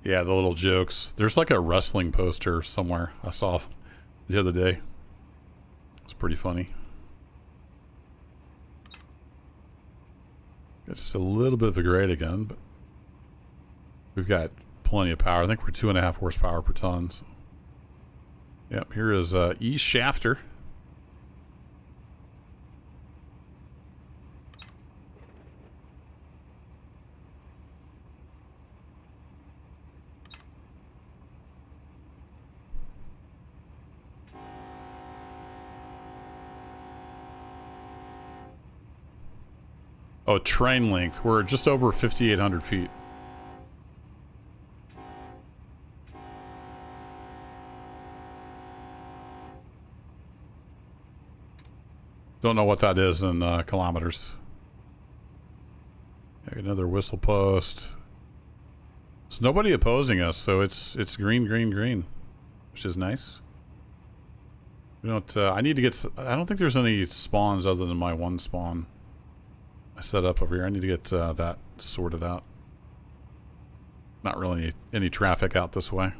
Yeah, the little jokes. There's like a wrestling poster somewhere I saw the other day. It's pretty funny. Just a little bit of a grade again, but we've got plenty of power. I think we're 2.5 horsepower per ton. So. Yep, here is East Shafter. Oh, train length. We're just over 5,800 feet. Don't know what that is in kilometers. Another whistle post. There's nobody opposing us, so it's green, green, green, which is nice. We don't. I need to get. I don't think there's any spawns other than my one spawn I set up over here. I need to get that sorted out. Not really any traffic out this way.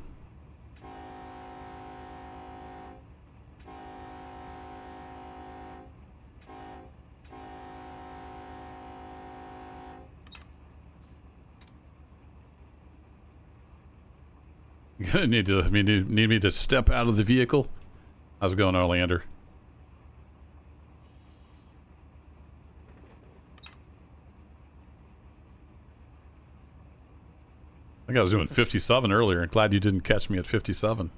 You're gonna need me to step out of the vehicle. How's it going, Orlander? I think I was doing 57 earlier. I'm glad you didn't catch me at 57.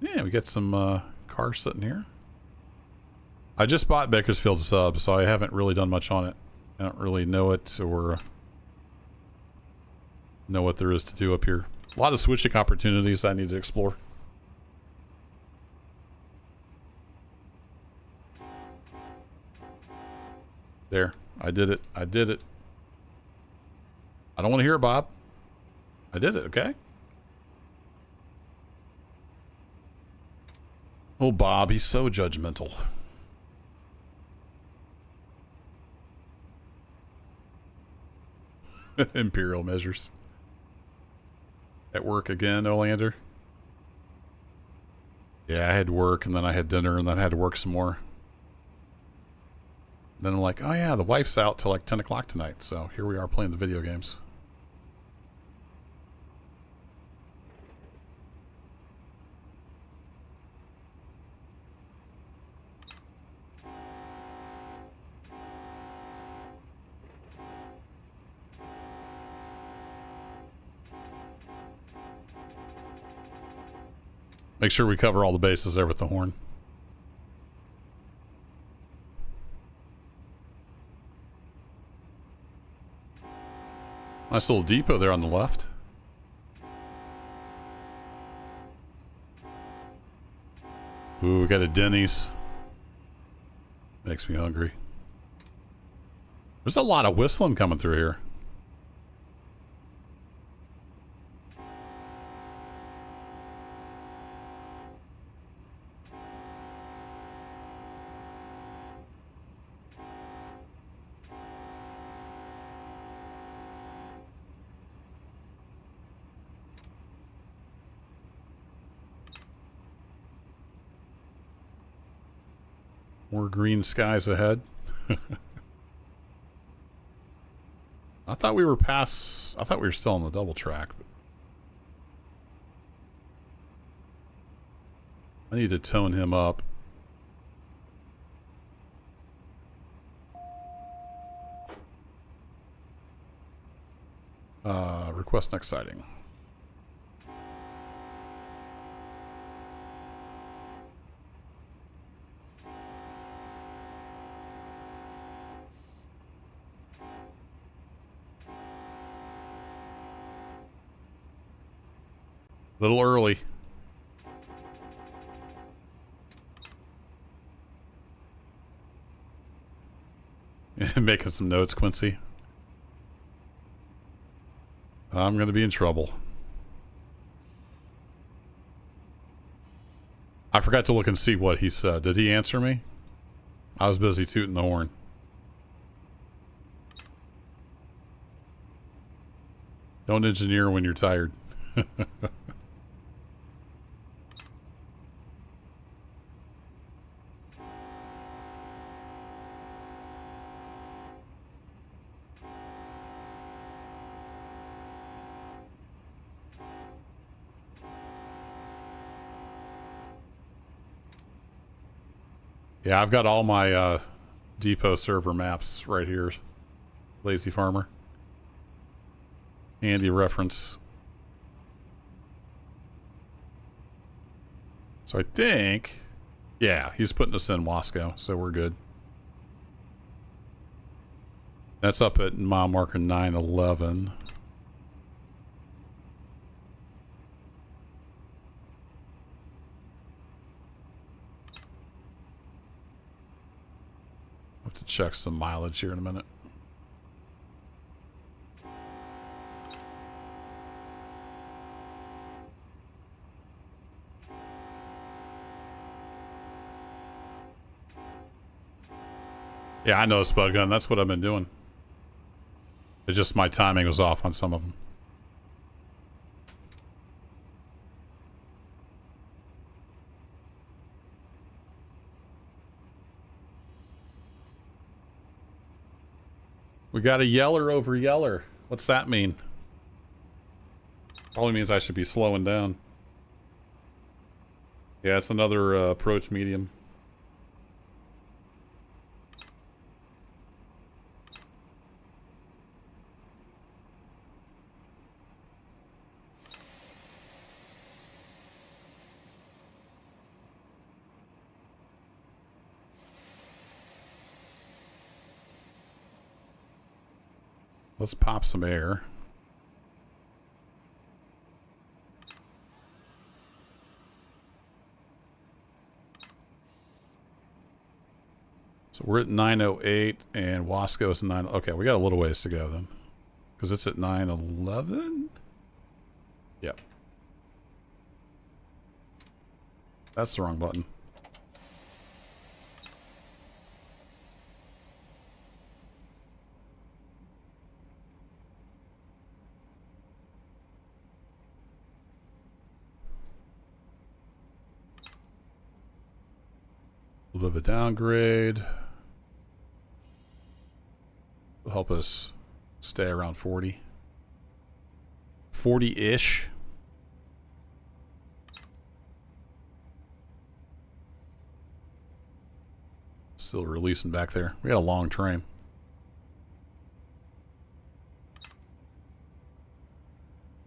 Yeah, we got some cars sitting here. I just bought Bakersfield Sub, so I haven't really done much on it. I don't really know it or know what there is to do up here. A lot of switching opportunities I need to explore. There. I did it. I did it. I don't want to hear it, Bob. I did it, okay? Oh, Bob, he's so judgmental. Imperial measures. At work again, Olander? Yeah, I had work, and then I had dinner, and then I had to work some more. Then I'm like, oh yeah, the wife's out till like 10 o'clock tonight, so here we are playing the video games. Make sure we cover all the bases there with the horn. Nice little depot there on the left. Ooh, we got a Denny's. Makes me hungry. There's a lot of whistling coming through here. More green skies ahead. I thought we were past... I thought we were still on the double track. But I need to tone him up. Request next sighting. Little early. Making some notes, Quincy. I'm going to be in trouble. I forgot to look and see what he said. Did he answer me? I was busy tooting the horn. Don't engineer when you're tired. Yeah, I've got all my depot server maps right here. Lazy Farmer. Handy reference. So I think, yeah, he's putting us in Wasco, so we're good. That's up at mile marker 911. Have to check some mileage here in a minute. Yeah, I know, Spud Gun. That's what I've been doing. It's just my timing was off on some of them. We got a yeller over yeller. What's that mean? Probably means I should be slowing down. Yeah, it's another approach medium. Let's pop some air. So we're at 908 and Wasco's 9. Okay, we got a little ways to go then. Because it's at 911? Yep. That's the wrong button. A little bit of a downgrade. Will help us stay around 40. 40-ish. Still releasing back there. We got a long train.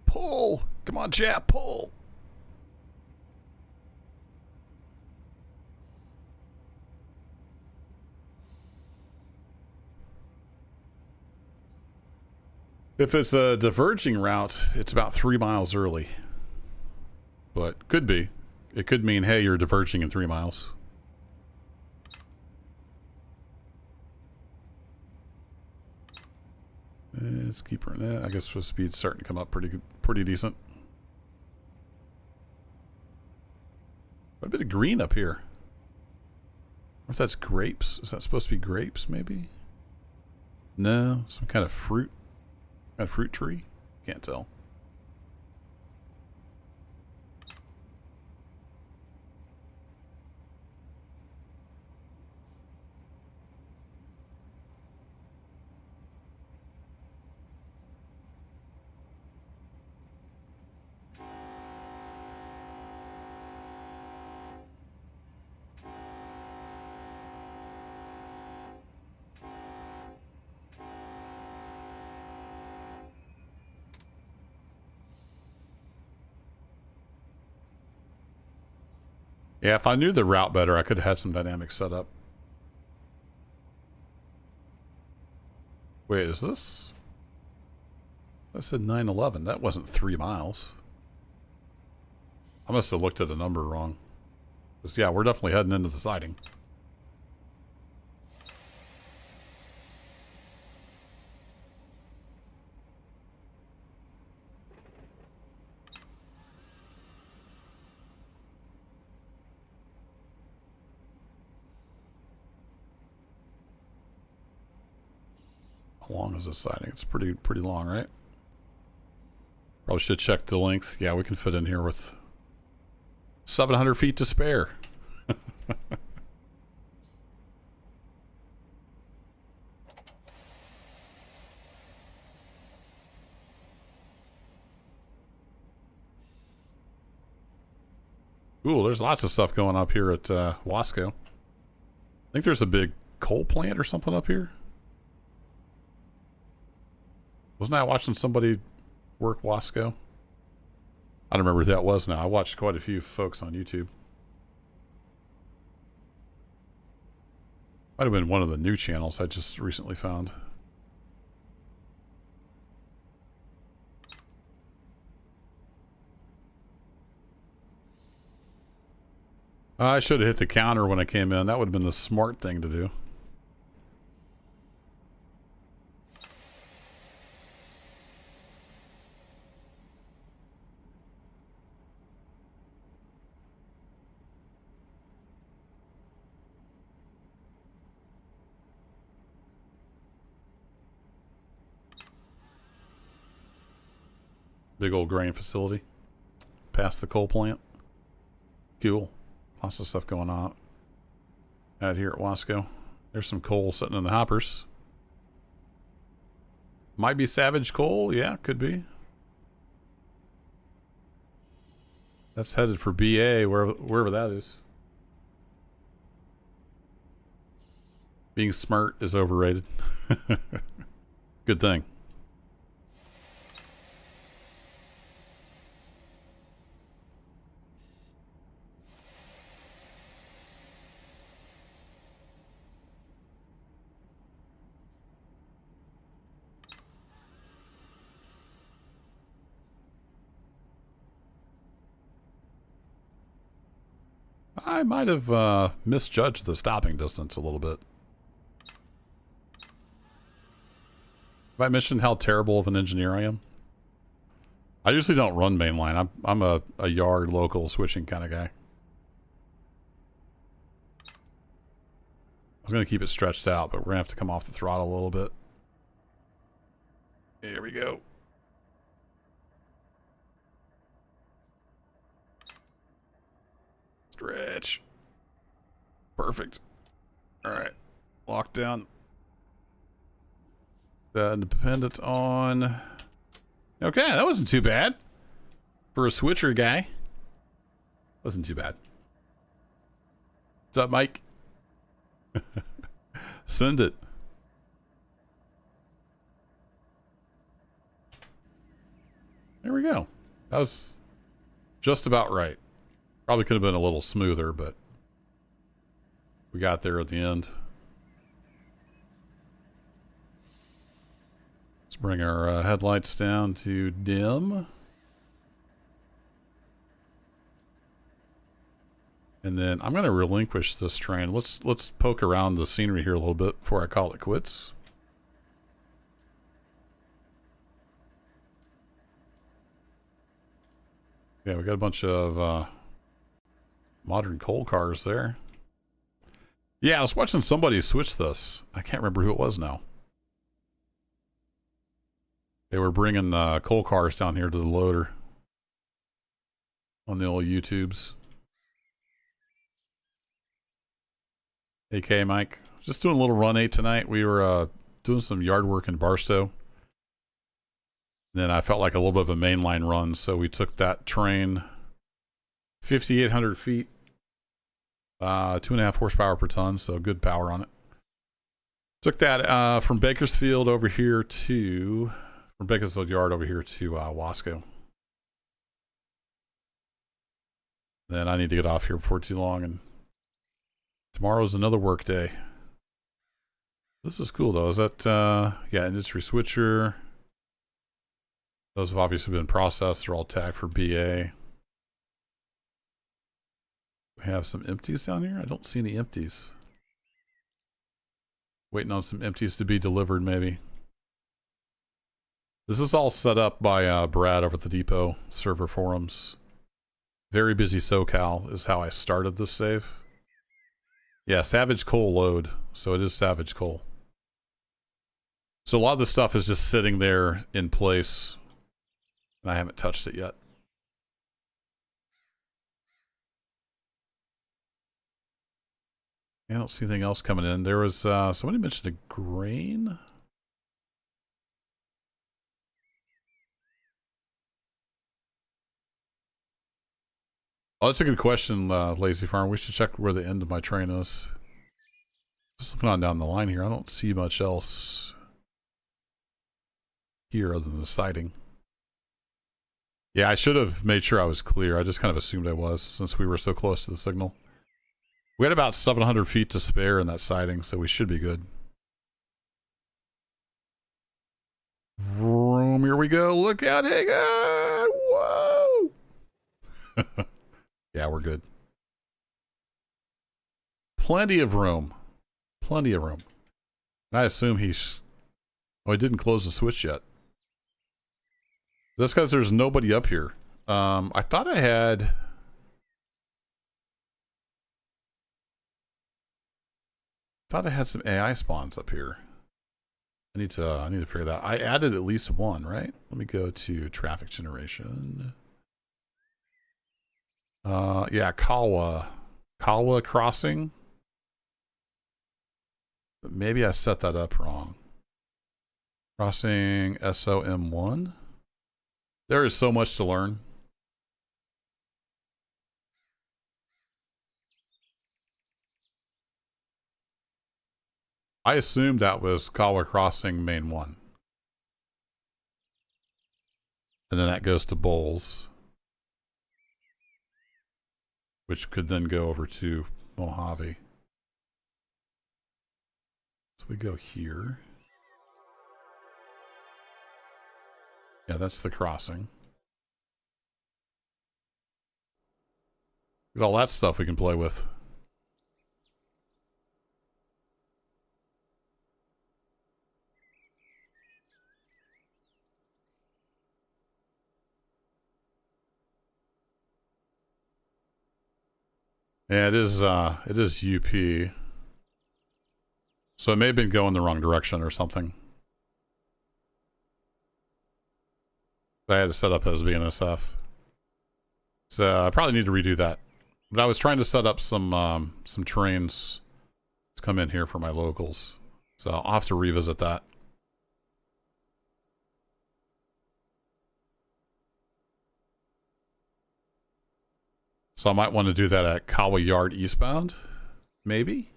Pull! Come on, chap, pull! If it's a diverging route, it's about 3 miles early. But could be. It could mean, hey, you're diverging in 3 miles. Let's keep her in that. I guess the speed's starting to come up pretty decent. A bit of green up here. I wonder if that's grapes. Is that supposed to be grapes, maybe? No, some kind of fruit. Kind of fruit tree? Can't tell. Yeah, if I knew the route better, I could have had some dynamics set up. Wait, is this? I said 911. That wasn't 3 miles. I must have looked at the number wrong. Because, yeah, we're definitely heading into the siding. How long is this siding? It's pretty long, right? Probably should check the length. Yeah, we can fit in here with 700 feet to spare. Ooh, there's lots of stuff going up here at Wasco. I think there's a big coal plant or something up here. Wasn't I watching somebody work Wasco? I don't remember who that was now. I watched quite a few folks on YouTube. Might have been one of the new channels I just recently found. I should have hit the counter when I came in. That would have been the smart thing to do. Big old grain facility. Past the coal plant. Cool. Lots of stuff going on out here at Wasco. There's some coal sitting in the hoppers. Might be Savage coal. Yeah, could be. That's headed for BA, wherever that is. Being smart is overrated. Good thing. I might have misjudged the stopping distance a little bit. Have I mentioned how terrible of an engineer I am? I usually don't run mainline. I'm a yard local switching kind of guy. I was going to keep it stretched out, but we're going to have to come off the throttle a little bit. Here we go. Stretch. Perfect. All right. Lockdown. Dependent on... Okay, that wasn't too bad. For a switcher guy. Wasn't too bad. What's up, Mike? Send it. There we go. That was just about right. Probably could have been a little smoother, but we got there at the end. Let's bring our headlights down to dim. And then I'm going to relinquish this train. Let's poke around the scenery here a little bit before I call it quits. Yeah, we got a bunch of modern coal cars there. Yeah, I was watching somebody switch this. I can't remember who it was now. They were bringing coal cars down here to the loader on the old YouTubes. AK Mike, just doing a little run 8 tonight. We were doing some yard work in Barstow. Then I felt like a little bit of a mainline run, so we took that train 5,800 feet, 2.5 horsepower per ton, so good power on it. Took that from Bakersfield over here to, from Bakersfield Yard over here to Wasco. Then I need to get off here before too long, and tomorrow's another work day. This is cool though. Is that, yeah, industry switcher. Those have obviously been processed. They're all tagged for BA. We have some empties down here. I don't see any empties. Waiting on some empties to be delivered maybe. This is all set up by Brad over at the depot server forums. Very busy SoCal is how I started this save. Yeah, Savage Coal load. So it is Savage Coal. So a lot of the stuff is just sitting there in place. And I haven't touched it yet. I don't see anything else coming in. There was, somebody mentioned a grain. Oh, that's a good question, Lazy Farm. We should check where the end of my train is. Just looking on down the line here, I don't see much else here other than the siding. Yeah, I should have made sure I was clear. I just kind of assumed I was since we were so close to the signal. We had about 700 feet to spare in that siding, so we should be good. Vroom, here we go. Look out, Hagen! Whoa! Yeah, we're good. Plenty of room. Plenty of room. And I assume he's... Oh, he didn't close the switch yet. That's because there's nobody up here. I thought I had... some AI spawns up here. I need to figure that out. I added at least one, right? Let me go to traffic generation. Yeah, Kalwa crossing. But maybe I set that up wrong. Crossing SOM1. There is so much to learn. I assumed that was Kalwa Crossing Main 1. And then that goes to Bowles, which could then go over to Mojave. So we go here. Yeah, that's the crossing. Look at all that stuff we can play with. Yeah, it is UP. So it may have been going the wrong direction or something. I had to set up as BNSF. So I probably need to redo that. But I was trying to set up some trains to come in here for my locals. So I'll have to revisit that. So I might want to do that at Kawa Yard eastbound. Maybe?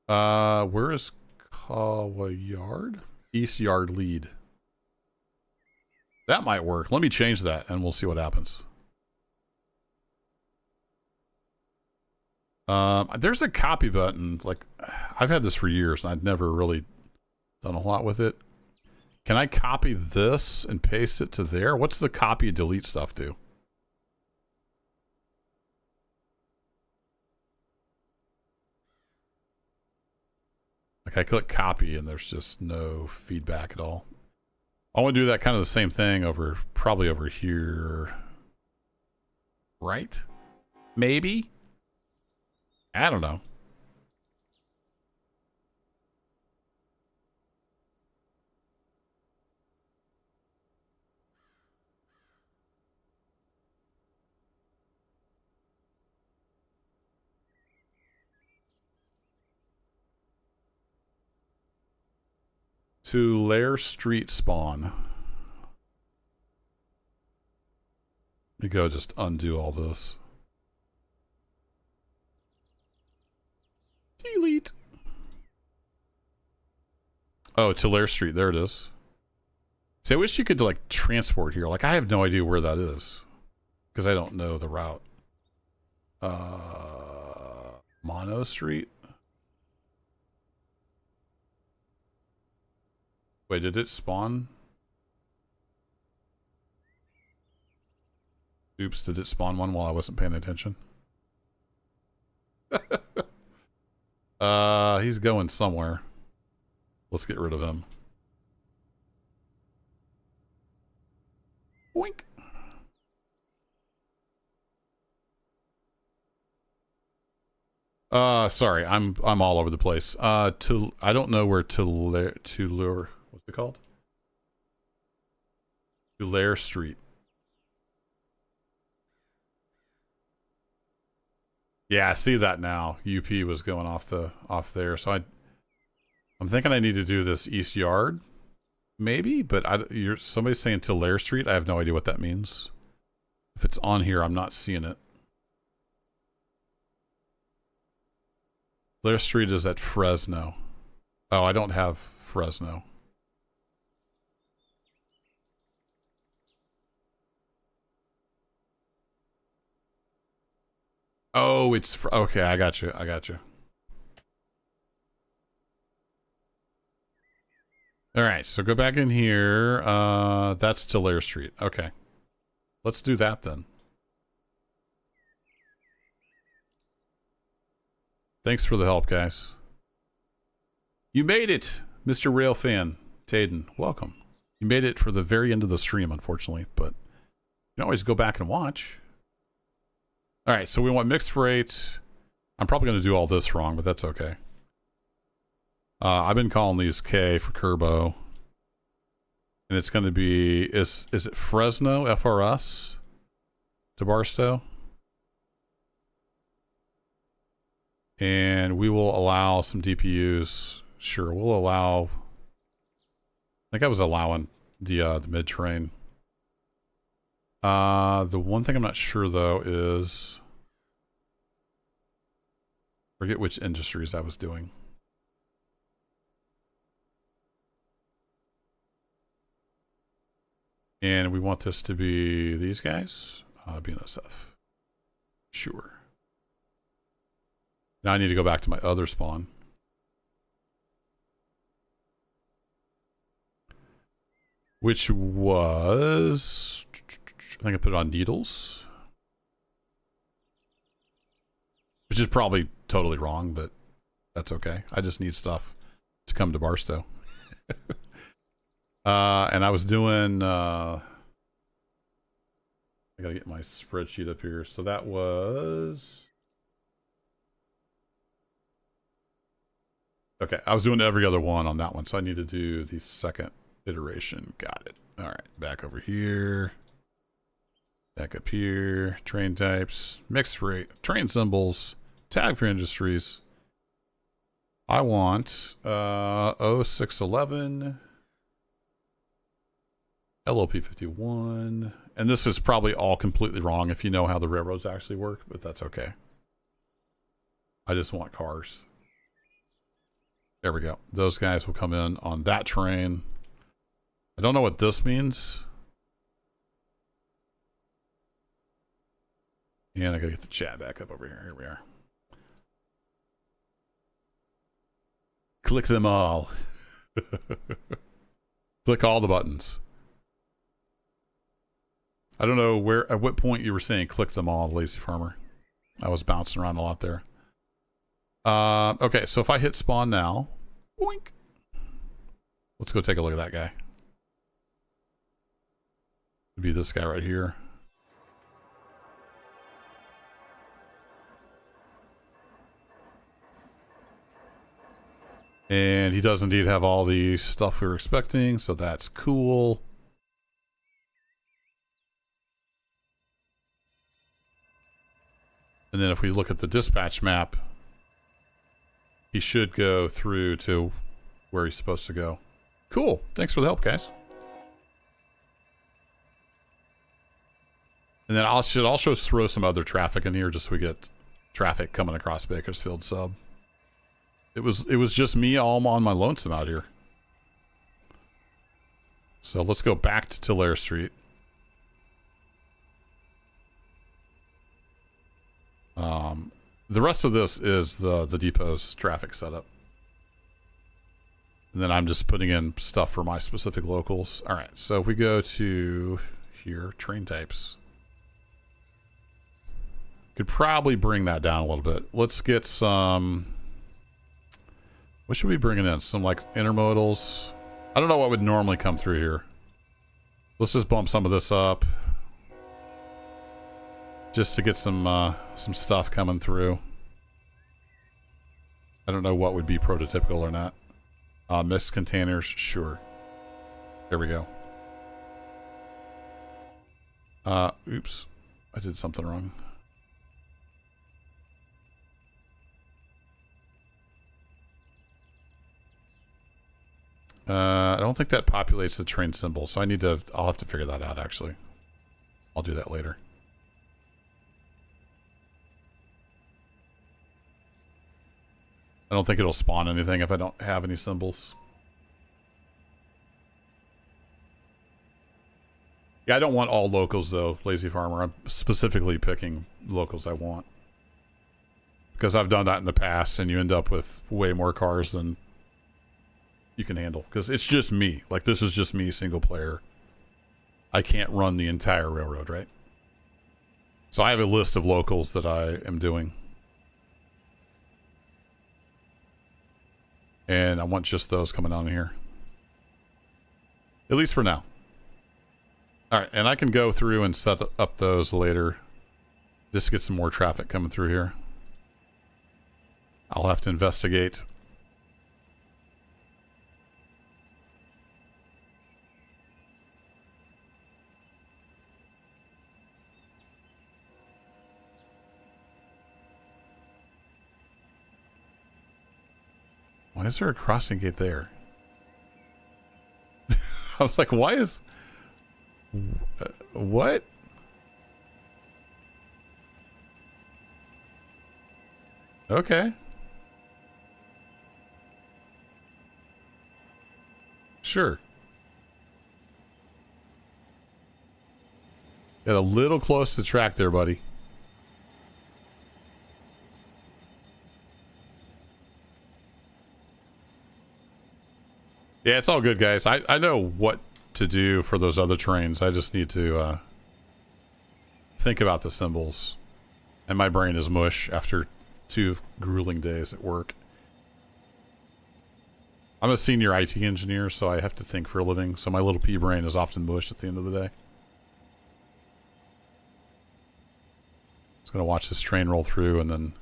Where is Kawa Yard? East Yard lead. That might work. Let me change that and we'll see what happens. There's a copy button. Like, I've had this for years and I've never really done a lot with it. Can I copy this and paste it to there? What's the copy and delete stuff do? Like I click copy and there's just no feedback at all. I want to do that kind of the same thing over, probably over here. Right? Maybe? I don't know. Tulare Street spawn. Let me go just undo all this. Delete. Oh, Tulare Street. There it is. See, I wish you could like transport here. Like I have no idea where that is because I don't know the route. Mono Street. Wait, did it spawn? Oops, did it spawn one while I wasn't paying attention? He's going somewhere. Let's get rid of him. Boink. Sorry, I'm all over the place. I don't know where Tulare, what's it called? Tulare Street. Yeah, I see that now. UP was going off there, so I'm thinking I need to do this East Yard, maybe. But somebody's saying Tulare Street. I have no idea what that means. If it's on here, I'm not seeing it. Tulare Street is at Fresno. Oh, I don't have Fresno. Oh, it's okay. I got you. I got you. All right, so go back in here. That's Tulare Street. Okay, let's do that then. Thanks for the help, guys. You made it, Mr. Rail Fan Taden. Welcome. You made it for the very end of the stream, unfortunately, but you can always go back and watch. All right, so we want mixed freight. I'm probably going to do all this wrong, but that's okay. I've been calling these K for Kerbo. And it's going to be, is it Fresno, FRS, to Barstow? And we will allow some DPUs. Sure, we'll allow, I think I was allowing the mid-train. The one thing I'm not sure, though, is, forget which industries I was doing. And we want this to be these guys, BNSF. Sure. Now I need to go back to my other spawn. Which was, I think I put it on Needles. Which is probably totally wrong, but that's okay. I just need stuff to come to Barstow. And I was doing, I gotta get my spreadsheet up here. So that was, okay, I was doing every other one on that one. So I need to do the second iteration. Got it. All right, back over here. Back up here. Train types, mixed rate, train symbols, tag for industries. I want 0611. LOP 51, and this is probably all completely wrong if you know how the railroads actually work, but that's okay. I just want cars. There we go. Those guys will come in on that train. I don't know what this means. And I gotta get the chat back up over here. Here we are. Click them all. Click all the buttons. I don't know where, at what point you were saying click them all, Lazy Farmer. I was bouncing around a lot there. Okay, so if I hit spawn now, boink. Let's go take a look at that guy. It'd be this guy right here. And he does indeed have all the stuff we were expecting, so that's cool. And then if we look at the dispatch map, he should go through to where he's supposed to go. Cool. Thanks for the help, guys. And then I should also throw some other traffic in here just so we get traffic coming across Bakersfield Sub. It was just me all on my lonesome out here. So let's go back to Tulare Street. The rest of this is the depot's traffic setup. And then I'm just putting in stuff for my specific locals. All right, so if we go to here, train types. Could probably bring that down a little bit. Let's get some, what should we be bringing in? Some like intermodals. I don't know what would normally come through here. Let's just bump some of this up. Just to get some stuff coming through. I don't know what would be prototypical or not. Mixed containers, sure. There we go. Oops. I did something wrong. I don't think that populates the train symbol, so I'll have to figure that out actually. I'll do that later. I don't think it'll spawn anything if I don't have any symbols. Yeah, I don't want all locals though, Lazy Farmer. I'm specifically picking locals I want. Because I've done that in the past and you end up with way more cars than you can handle. Because it's just me. Like this is just me, single player. I can't run the entire railroad, right? So I have a list of locals that I am doing. And I want just those coming on here. At least for now. Alright, and I can go through and set up those later. Just to get some more traffic coming through here. I'll have to investigate. Why is there a crossing gate there? I was like, why is... what? Okay. Sure. Get a little close to the track there, buddy. Yeah, it's all good, guys. I know what to do for those other trains. I just need to think about the symbols. And my brain is mush after 2 grueling days at work. I'm a senior IT engineer, so I have to think for a living. So my little pea brain is often mush at the end of the day. Just going to watch this train roll through and then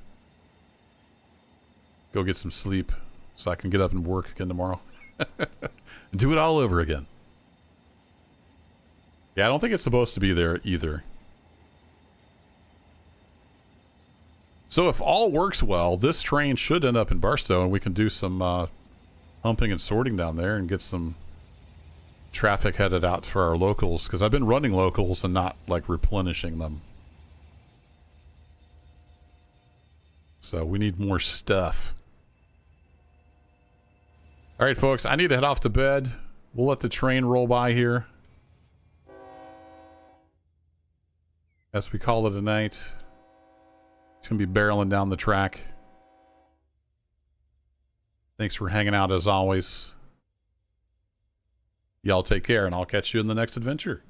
go get some sleep so I can get up and work again tomorrow. Do it all over again. Yeah, I don't think it's supposed to be there either. So if all works well, this train should end up in Barstow and we can do some humping and sorting down there and get some traffic headed out for our locals, because I've been running locals and not like replenishing them. So we need more stuff. All right, folks, I need to head off to bed. We'll let the train roll by here as we call it a night. It's going to be barreling down the track. Thanks for hanging out as always. Y'all take care, and I'll catch you in the next adventure.